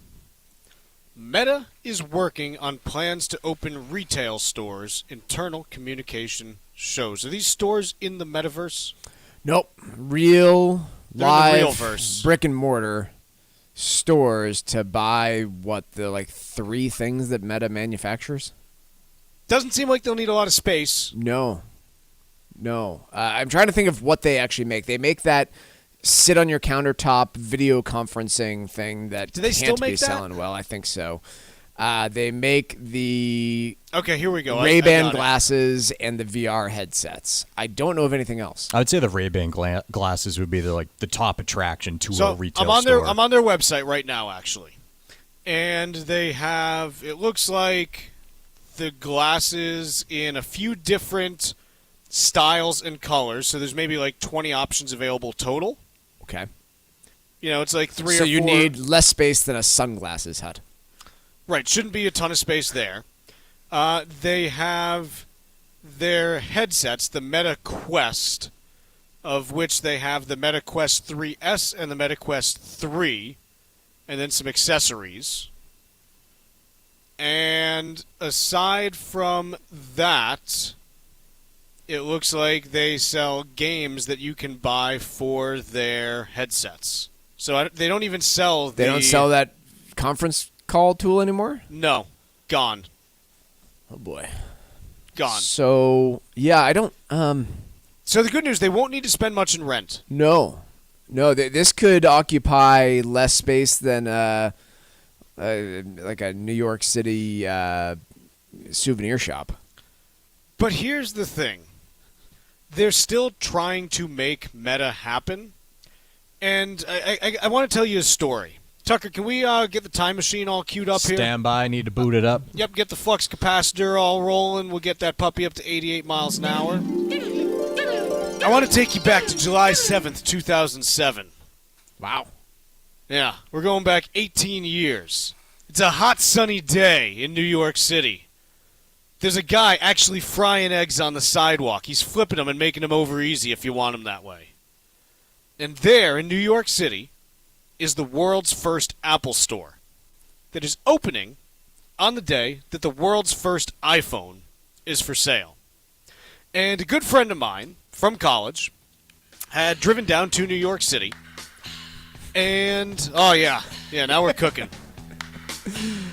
Meta is working on plans to open retail stores, internal communication shows. Are these stores in the Metaverse? Nope. Real, They're live, in the real verse. brick and mortar stores to buy, the 3 things that Meta manufactures? Doesn't seem like they'll need a lot of space. No. I'm trying to think of what they actually make. They make that sit on your countertop video conferencing thing that Do they can't still make be that? selling well. I think so. They make the Okay, here we go. Ray-Ban I got it. glasses and the VR headsets. I don't know of anything else. I would say the Ray-Ban glasses would be the top attraction to a retail I'm on store. I'm on their website right now, actually. And they have, it looks like the glasses in a few different styles and colors. So there's maybe 20 options available total. Okay. It's like 3 or 4. So you need less space than a sunglasses hut. Right, shouldn't be a ton of space there. They have their headsets, the Meta Quest, of which they have the Meta Quest 3S and the Meta Quest 3, and then some accessories. And aside from that, it looks like they sell games that you can buy for their headsets. So they don't even sell They don't sell that conference call tool anymore? No. Gone. Oh, boy. Gone. So, yeah, I don't... So the good news, they won't need to spend much in rent. No, this could occupy less space than like a New York City souvenir shop. But here's the thing. They're still trying to make Meta happen. And I want to tell you a story. Tucker, can we get the time machine all queued up here? Stand by. Need to boot it up. Yep, get the flux capacitor all rolling. We'll get that puppy up to 88 miles an hour. I want to take you back to July 7th, 2007. Wow. Yeah, we're going back 18 years. It's a hot, sunny day in New York City. There's a guy actually frying eggs on the sidewalk. He's flipping them and making them over easy if you want them that way. And there in New York City is the world's first Apple store that is opening on the day that the world's first iPhone is for sale. And a good friend of mine from college had driven down to New York City. And, oh yeah, now we're cooking.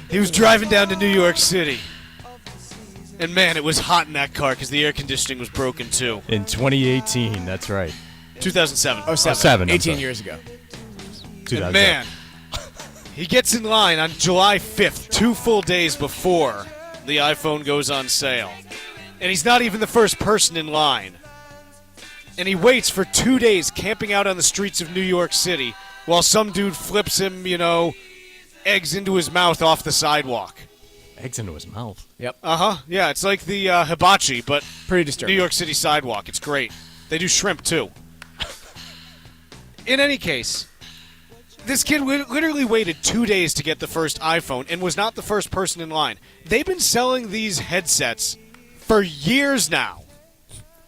He was driving down to New York City. And man, it was hot in that car because the air conditioning was broken too. In 2018, that's right. 2007. Oh, 07, 18 years ago. And man, he gets in line on July 5th, 2 full days before the iPhone goes on sale. And he's not even the first person in line. And he waits for 2 days camping out on the streets of New York City while some dude flips him, eggs into his mouth off the sidewalk. Eggs into his mouth? Yep. Uh-huh. Yeah, it's like the hibachi, but pretty disturbing. New York City sidewalk. It's great. They do shrimp, too. In any case, this kid literally waited 2 days to get the first iPhone and was not the first person in line. They've been selling these headsets for years now,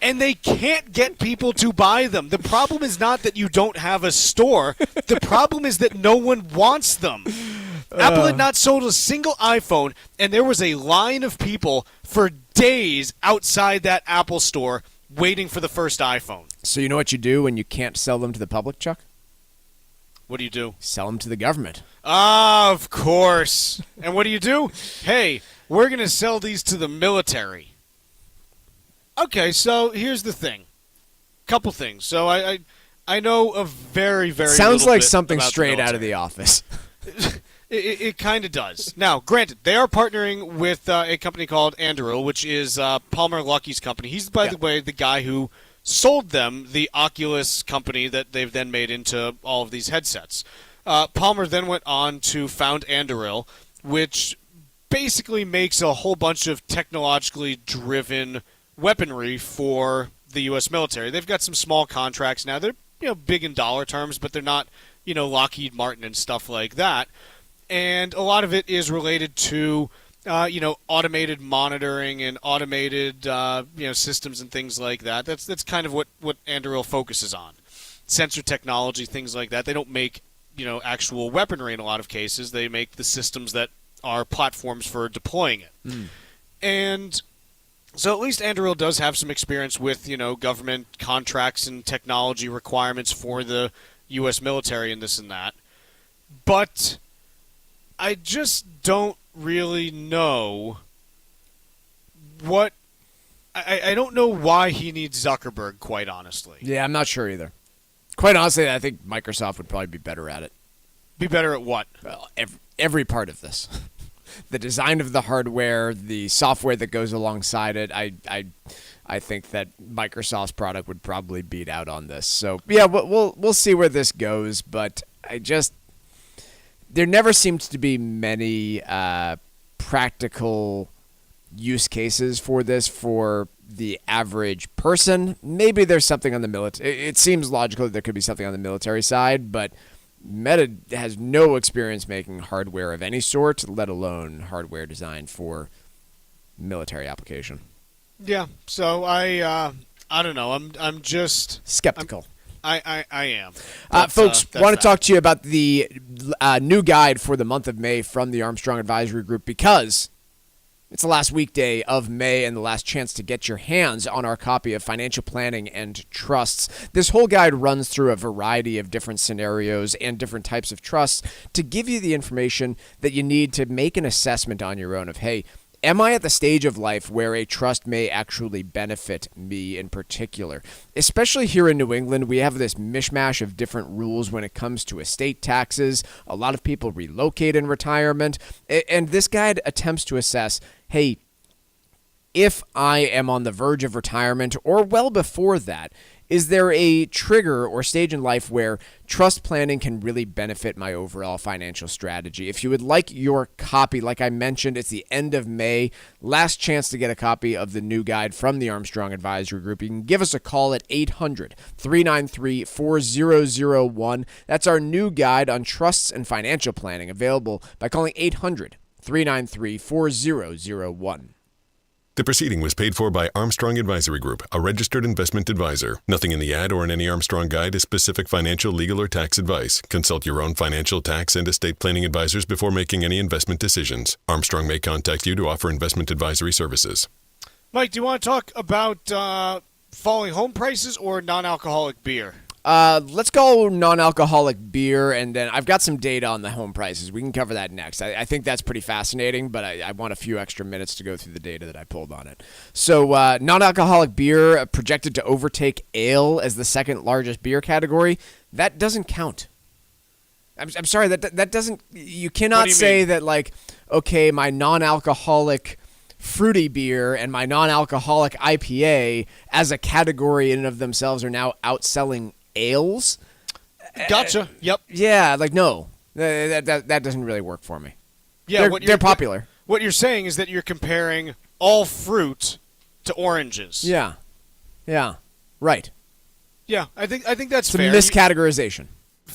and they can't get people to buy them. The problem is not that you don't have a store. The problem is that no one wants them. Apple had not sold a single iPhone, and there was a line of people for days outside that Apple store waiting for the first iPhone. So you know what you do when you can't sell them to the public, Chuck? What do you do? Sell them to the government. Ah, of course. And what do? Hey, we're going to sell these to the military. Okay, so here's the thing. Couple things. So I know a very, very sounds little like bit something about straight out of The Office. It kind of does. Now, granted, they are partnering with a company called Anduril, which is Palmer Luckey's company. He's, by the way, the guy who sold them the Oculus company that they've then made into all of these headsets. Palmer then went on to found Anduril, which basically makes a whole bunch of technologically driven weaponry for the U.S. military. They've got some small contracts now. They're big in dollar terms, but they're not Lockheed Martin and stuff like that. And a lot of it is related to, automated monitoring and automated, systems and things like that. That's kind of what Anduril focuses on. Sensor technology, things like that. They don't make, actual weaponry in a lot of cases. They make the systems that are platforms for deploying it. And so at least Anduril does have some experience with, government contracts and technology requirements for the U.S. military and this and that. But I just don't really know what... I don't know why he needs Zuckerberg, quite honestly. Yeah, I'm not sure either. Quite honestly, I think Microsoft would probably be better at it. Be better at what? Well, every part of this. The design of the hardware, the software that goes alongside it, I think that Microsoft's product would probably beat out on this. So, yeah, we'll see where this goes, but there never seems to be many practical use cases for this for the average person. Maybe there's something on the military. It seems logical that there could be something on the military side, but Meta has no experience making hardware of any sort, let alone hardware designed for military application. Yeah, so I don't know. I'm just skeptical. I am. Folks, want to talk to you about the new guide for the month of May from the Armstrong Advisory Group because it's the last weekday of May and the last chance to get your hands on our copy of Financial Planning and Trusts. This whole guide runs through a variety of different scenarios and different types of trusts to give you the information that you need to make an assessment on your own of, hey, am I at the stage of life where a trust may actually benefit me in particular? Especially here in New England, we have this mishmash of different rules when it comes to estate taxes. A lot of people relocate in retirement. And this guide attempts to assess, hey, if I am on the verge of retirement or well before that, is there a trigger or stage in life where trust planning can really benefit my overall financial strategy? If you would like your copy, like I mentioned, it's the end of May. Last chance to get a copy of the new guide from the Armstrong Advisory Group. You can give us a call at 800-393-4001. That's our new guide on trusts and financial planning, available by calling 800-393-4001. The proceeding was paid for by Armstrong Advisory Group, a registered investment advisor. Nothing in the ad or in any Armstrong guide is specific financial, legal, or tax advice. Consult your own financial, tax, and estate planning advisors before making any investment decisions. Armstrong may contact you to offer investment advisory services. Mike, do you want to talk about falling home prices or non-alcoholic beer? Let's go non-alcoholic beer, and then I've got some data on the home prices. We can cover that next. I think that's pretty fascinating, but I want a few extra minutes to go through the data that I pulled on it. So non-alcoholic beer projected to overtake ale as the second largest beer category. That doesn't count. I'm sorry, that doesn't. You cannot say that, like, okay, my non-alcoholic fruity beer and my non-alcoholic IPA as a category in and of themselves are now outselling ales. Gotcha. Yep. Yeah, like, no. That doesn't really work for me. Yeah, they're popular. What you're saying is that you're comparing all fruit to oranges. Yeah. Yeah. Right. Yeah, I think that's it's fair. It's a miscategorization.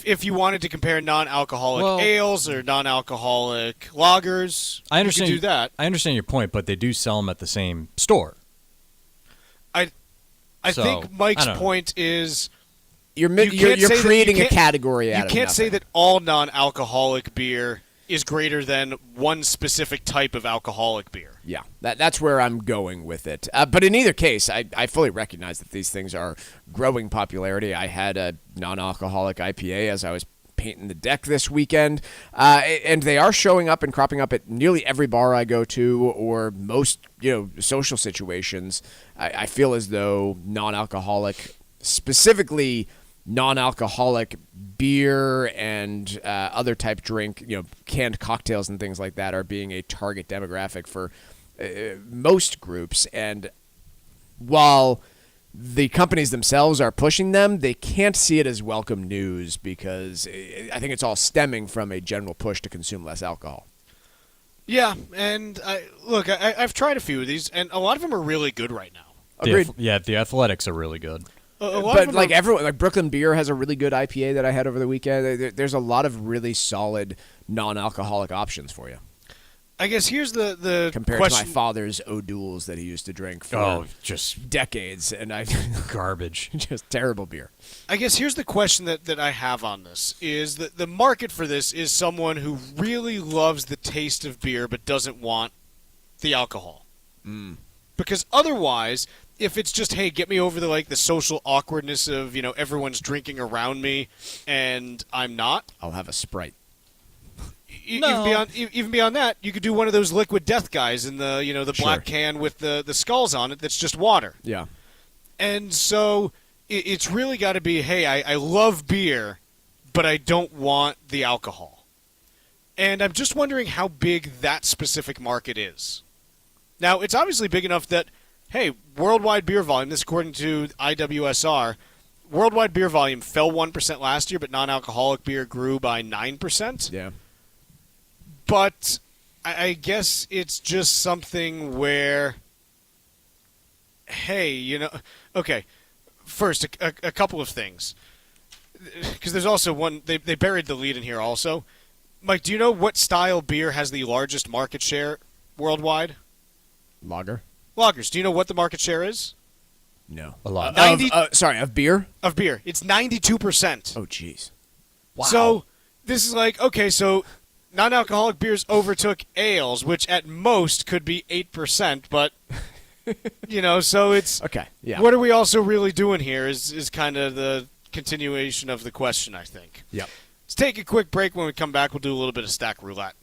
If you wanted to compare non-alcoholic ales or non-alcoholic lagers, I understand, you could do that. I understand your point, but they do sell them at the same store. I think Mike's point is you're creating a category out of nothing. You can't say that nothing. all non-alcoholic beer is greater than one specific type of alcoholic beer. Yeah, that's where I'm going with it. But in either case, I fully recognize that these things are growing popularity. I had a non-alcoholic IPA as I was painting the deck this weekend, and they are showing up and cropping up at nearly every bar I go to or most social situations. I feel as though non-alcoholic, specifically non-alcoholic beer and other type drink, canned cocktails and things like that are being a target demographic for most groups. And while the companies themselves are pushing them, they can't see it as welcome news because I think it's all stemming from a general push to consume less alcohol. Yeah, and I've tried a few of these, and a lot of them are really good right now. Agreed. The Athletics are really good. But like everyone, like Brooklyn Beer has a really good IPA that I had over the weekend. There's a lot of really solid non-alcoholic options for you. I guess here's the compared question. to my father's O'Douls that he used to drink for just decades, and garbage, just terrible beer. I guess here's the question that I have on this is that the market for this is someone who really loves the taste of beer but doesn't want the alcohol. Because otherwise, if it's just, hey, get me over the social awkwardness of, everyone's drinking around me and I'm not. I'll have a Sprite. Even beyond that, you could do one of those liquid death guys in the black can with the skulls on it that's just water. Yeah. And so it's really got to be, hey, I love beer, but I don't want the alcohol. And I'm just wondering how big that specific market is. Now, it's obviously big enough that, hey, worldwide beer volume, this according to IWSR, worldwide beer volume fell 1% last year, but non-alcoholic beer grew by 9%. Yeah. But I guess it's just something where, hey, okay, first, a couple of things. Because there's also one, they buried the lead in here also. Mike, do you know what style beer has the largest market share worldwide? Lager. Lagers. Do you know what the market share is? No. A lot. Of beer? Of beer. It's 92%. Oh, jeez. Wow. So this is okay, so non-alcoholic beers overtook ales, which at most could be 8%, but, so it's... Okay, yeah. What are we also really doing here is kind of the continuation of the question, I think. Yep. Let's take a quick break. When we come back, we'll do a little bit of stack roulette.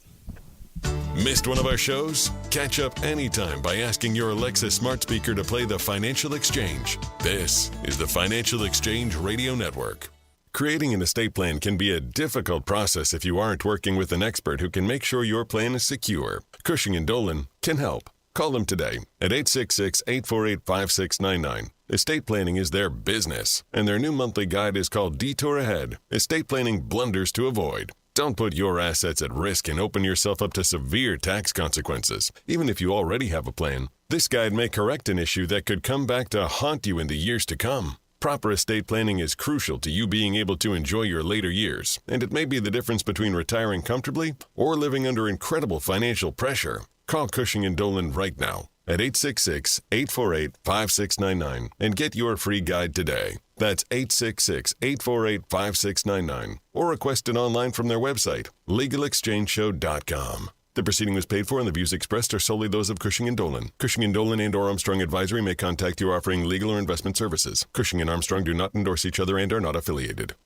Missed one of our shows? Catch up anytime by asking your Alexa smart speaker to play the Financial Exchange. This is the Financial Exchange Radio Network. Creating an estate plan can be a difficult process if you aren't working with an expert who can make sure your plan is secure. Cushing & Dolan can help. Call them today at 866-848-5699. Estate planning is their business, and their new monthly guide is called Detour Ahead, Estate Planning Blunders to Avoid. Don't put your assets at risk and open yourself up to severe tax consequences, even if you already have a plan. This guide may correct an issue that could come back to haunt you in the years to come. Proper estate planning is crucial to you being able to enjoy your later years, and it may be the difference between retiring comfortably or living under incredible financial pressure. Call Cushing & Dolan right now at 866-848-5699 and get your free guide today. That's 866-848-5699 or request it online from their website, legalexchangeshow.com. The proceeding was paid for and the views expressed are solely those of Cushing & Dolan. Cushing & Dolan and or Armstrong Advisory may contact you offering legal or investment services. Cushing & Armstrong do not endorse each other and are not affiliated.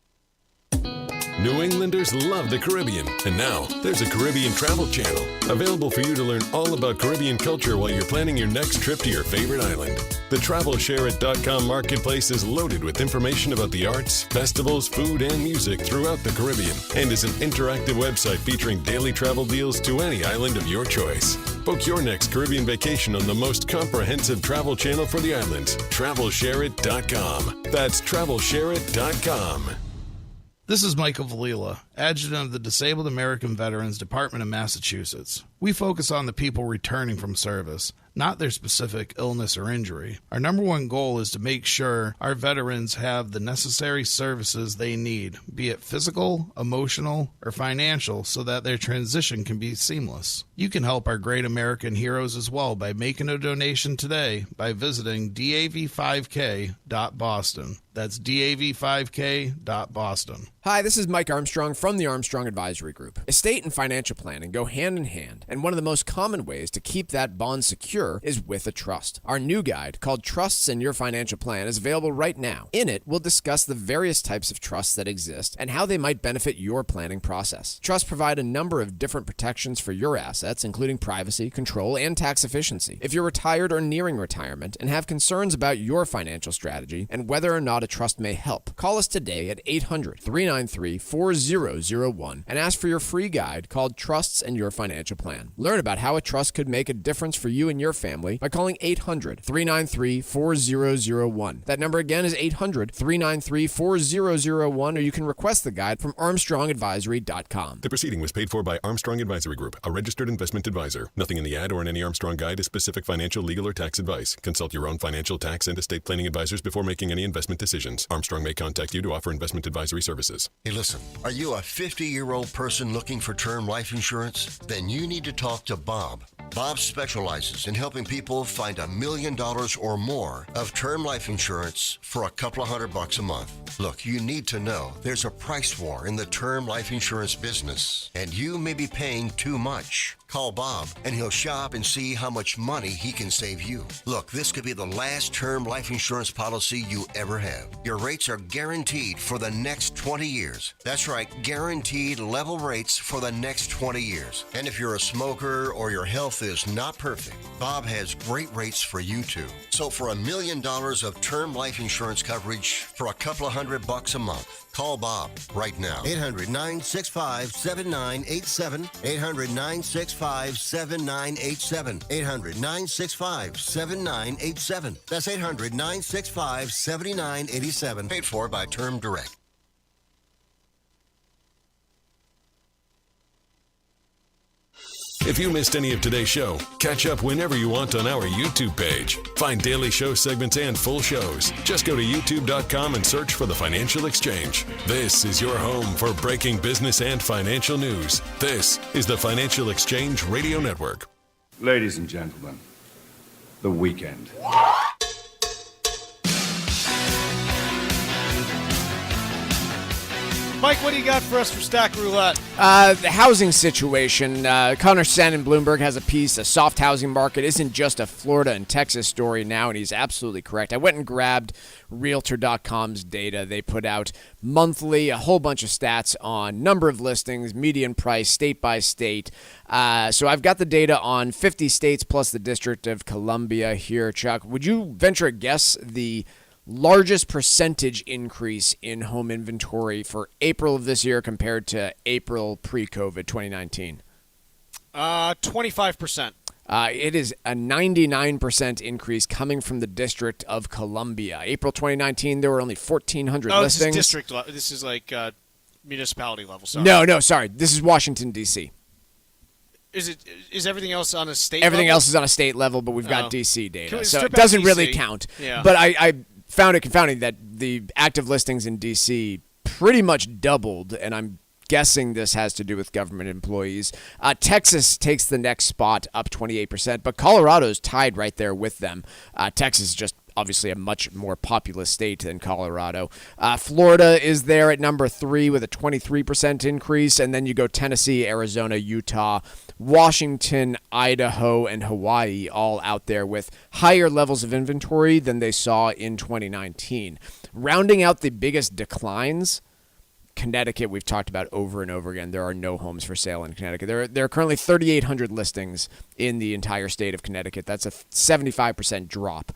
New Englanders love the Caribbean, and now there's a Caribbean travel channel available for you to learn all about Caribbean culture while you're planning your next trip to your favorite island. The TravelShareIt.com marketplace is loaded with information about the arts, festivals, food, and music throughout the Caribbean, and is an interactive website featuring daily travel deals to any island of your choice. Book your next Caribbean vacation on the most comprehensive travel channel for the islands, TravelShareIt.com. That's TravelShareIt.com. This is Michael Valila, Adjutant of the Disabled American Veterans Department of Massachusetts. We focus on the people returning from service, not their specific illness or injury. Our number one goal is to make sure our veterans have the necessary services they need, be it physical, emotional, or financial, so that their transition can be seamless. You can help our great American heroes as well by making a donation today by visiting dav5k.boston. That's dav5k.boston. Hi, this is Mike Armstrong from the Armstrong Advisory Group. Estate and financial planning go hand in hand, and one of the most common ways to keep that bond secure is with a trust. Our new guide, called Trusts in Your Financial Plan, is available right now. In it, we'll discuss the various types of trusts that exist and how they might benefit your planning process. Trusts provide a number of different protections for your assets, including privacy, control, and tax efficiency. If you're retired or nearing retirement and have concerns about your financial strategy and whether or not a trust may help, call us today at 800-393-4001 and ask for your free guide called Trusts in Your Financial Plan. Learn about how a trust could make a difference for you and your family by calling 800-393-4001. That number again is 800-393-4001, or you can request the guide from ArmstrongAdvisory.com. The proceeding was paid for by Armstrong Advisory Group, a registered investment advisor. Nothing in the ad or in any Armstrong guide is specific financial, legal, or tax advice. Consult your own financial, tax, and estate planning advisors before making any investment decisions. Armstrong may contact you to offer investment advisory services. Hey, listen, are you a 50-year-old person looking for term life insurance? Then you need to talk to Bob. Bob specializes in helping people find $1 million or more of term life insurance for a couple of $100 a month. Look, you need to know there's a price war in the term life insurance business, and you may be paying too much. Call Bob, and he'll shop and see how much money he can save you. Look, this could be the last term life insurance policy you ever have. Your rates are guaranteed for the next 20 years. That's right, guaranteed level rates for the next 20 years. And if you're a smoker or your health is not perfect, Bob has great rates for you too. So for $1 million of term life insurance coverage for a couple of $100 a month, call Bob right now. 800-965-7987. 800-965-7987. 800-965-7987. That's 800-965-7987. Paid for by Term Direct. If you missed any of today's show, catch up whenever you want on our YouTube page. Find daily show segments and full shows. Just go to youtube.com and search for The Financial Exchange. This is your home for breaking business and financial news. This is the Financial Exchange Radio Network. Ladies and gentlemen, the weekend. Mike, what do you got for us for Stack Roulette? The housing situation. Connor Sen in Bloomberg has a piece. A soft housing market isn't just a Florida and Texas story now, and he's absolutely correct. I went and grabbed Realtor.com's data. They put out monthly a whole bunch of stats on number of listings, median price, state by state. So I've got the data on 50 states plus the District of Columbia here. Chuck, would you venture a guess the largest percentage increase in home inventory for April of this year compared to April pre-COVID 2019? 25%. It is a 99% increase coming from the District of Columbia. April 2019, there were only 1,400 listings. This is district. This is like municipality level. Sorry. No, sorry. This is Washington, D.C. Is everything else on a state Everything level? else is on a state level, but we've got D.C. data. So it strip out doesn't DC? really count. Yeah. But I found it confounding that the active listings in D.C. pretty much doubled, and I'm guessing this has to do with government employees. Texas takes the next spot, up 28%, but Colorado's tied right there with them. Texas is just obviously a much more populous state than Colorado. Florida is there at number 3 with a 23% increase, and then you go Tennessee, Arizona, Utah, Washington, Idaho, and Hawaii all out there with higher levels of inventory than they saw in 2019. Rounding out the biggest declines, Connecticut, we've talked about over and over again. There are no homes for sale in Connecticut. There are currently 3,800 listings in the entire state of Connecticut. That's a 75% drop.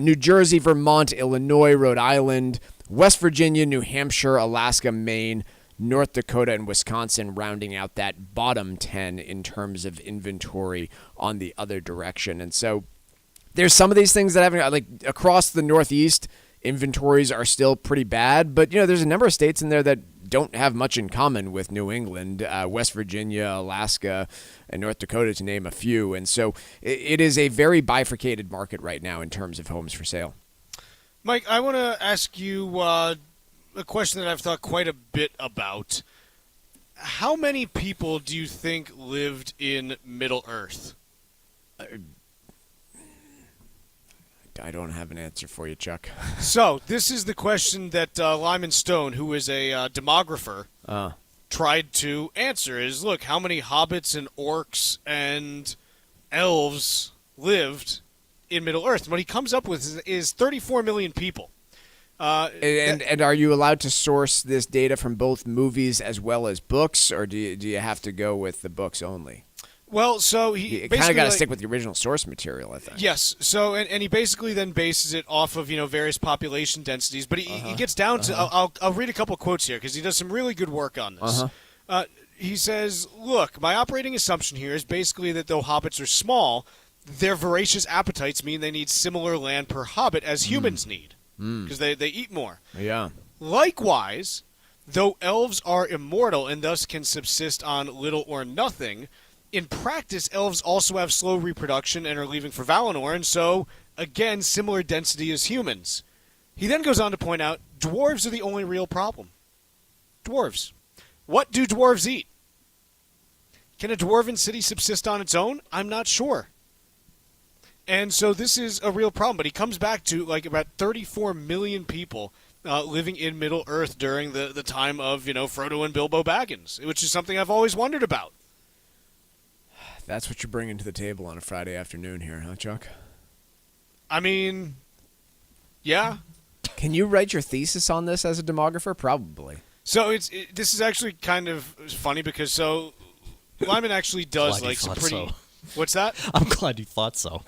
New Jersey, Vermont, Illinois, Rhode Island, West Virginia, New Hampshire, Alaska, Maine, North Dakota, and Wisconsin rounding out that bottom 10 in terms of inventory on the other direction. And so there's some of these things that haven't, like across the Northeast, inventories are still pretty bad, but there's a number of states in there that don't have much in common with New England, West Virginia, Alaska, and North Dakota, to name a few. And so it is a very bifurcated market right now in terms of homes for sale. Mike, I want to ask you a question that I've thought quite a bit about. How many people do you think lived in Middle Earth? I don't have an answer for you, Chuck. So, this is the question that Lyman Stone, who is a demographer, tried to answer is, look, how many hobbits and orcs and elves lived in Middle Earth? And what he comes up with is 34 million people. And are you allowed to source this data from both movies as well as books, or do you have to go with the books only? Well, so he kind of got to stick with the original source material, I think. Yes. So, and he basically then bases it off of various population densities. But he gets down to I'll read a couple quotes here because he does some really good work on this. He says, "Look, my operating assumption here is basically that though hobbits are small, their voracious appetites mean they need similar land per hobbit as humans need because they eat more. Yeah. Likewise, though elves are immortal and thus can subsist on little or nothing." In practice, elves also have slow reproduction and are leaving for Valinor, and so, again, similar density as humans. He then goes on to point out, dwarves are the only real problem. Dwarves. What do dwarves eat? Can a dwarven city subsist on its own? I'm not sure. And so this is a real problem, but he comes back to like about 34 million people living in Middle-earth during the time of, Frodo and Bilbo Baggins, which is something I've always wondered about. That's what you're bringing to the table on a Friday afternoon here, huh, Chuck? I mean, yeah. Can you write your thesis on this as a demographer? Probably. So this is actually kind of funny because Lyman actually does like some pretty. So. What's that? I'm glad you thought so.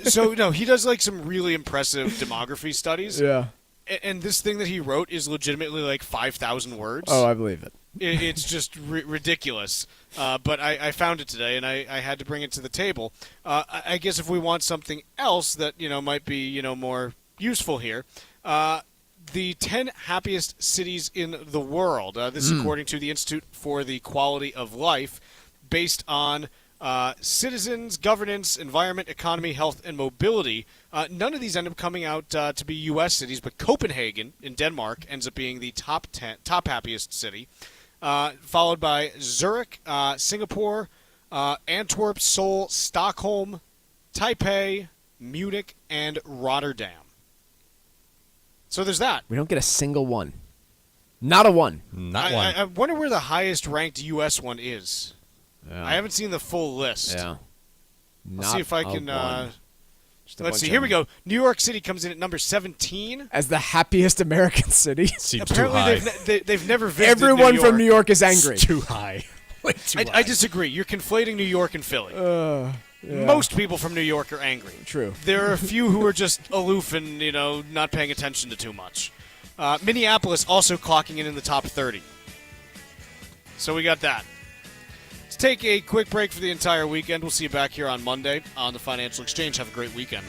So no, he does like some really impressive demography studies. Yeah. And this thing that he wrote is legitimately like 5,000 words. Oh, I believe it. It's just ridiculous. But I found it today, and I had to bring it to the table. I guess if we want something else that might be more useful here, the 10 happiest cities in the world. This is according to the Institute for the Quality of Life, based on citizens, governance, environment, economy, health, and mobility. None of these end up coming out to be U.S. cities, but Copenhagen in Denmark ends up being the top happiest city, followed by Zurich, Singapore, Antwerp, Seoul, Stockholm, Taipei, Munich, and Rotterdam. So there's that. We don't get a single one. Not a one. Not one. I wonder where the highest ranked U.S. one is. Yeah. I haven't seen the full list. Yeah. Let's see if I can. Let's see. Here we go. New York City comes in at number 17 as the happiest American city. Seems apparently too high. They've never visited Everyone New York. from New York is angry. It's too high. Way too high. I disagree. You're conflating New York and Philly. Yeah. Most people from New York are angry. True. There are a few who are just aloof and not paying attention to too much. Minneapolis also clocking in the top 30. So we got that. Let's take a quick break for the entire weekend. We'll see you back here on Monday on the Financial Exchange. Have a great weekend.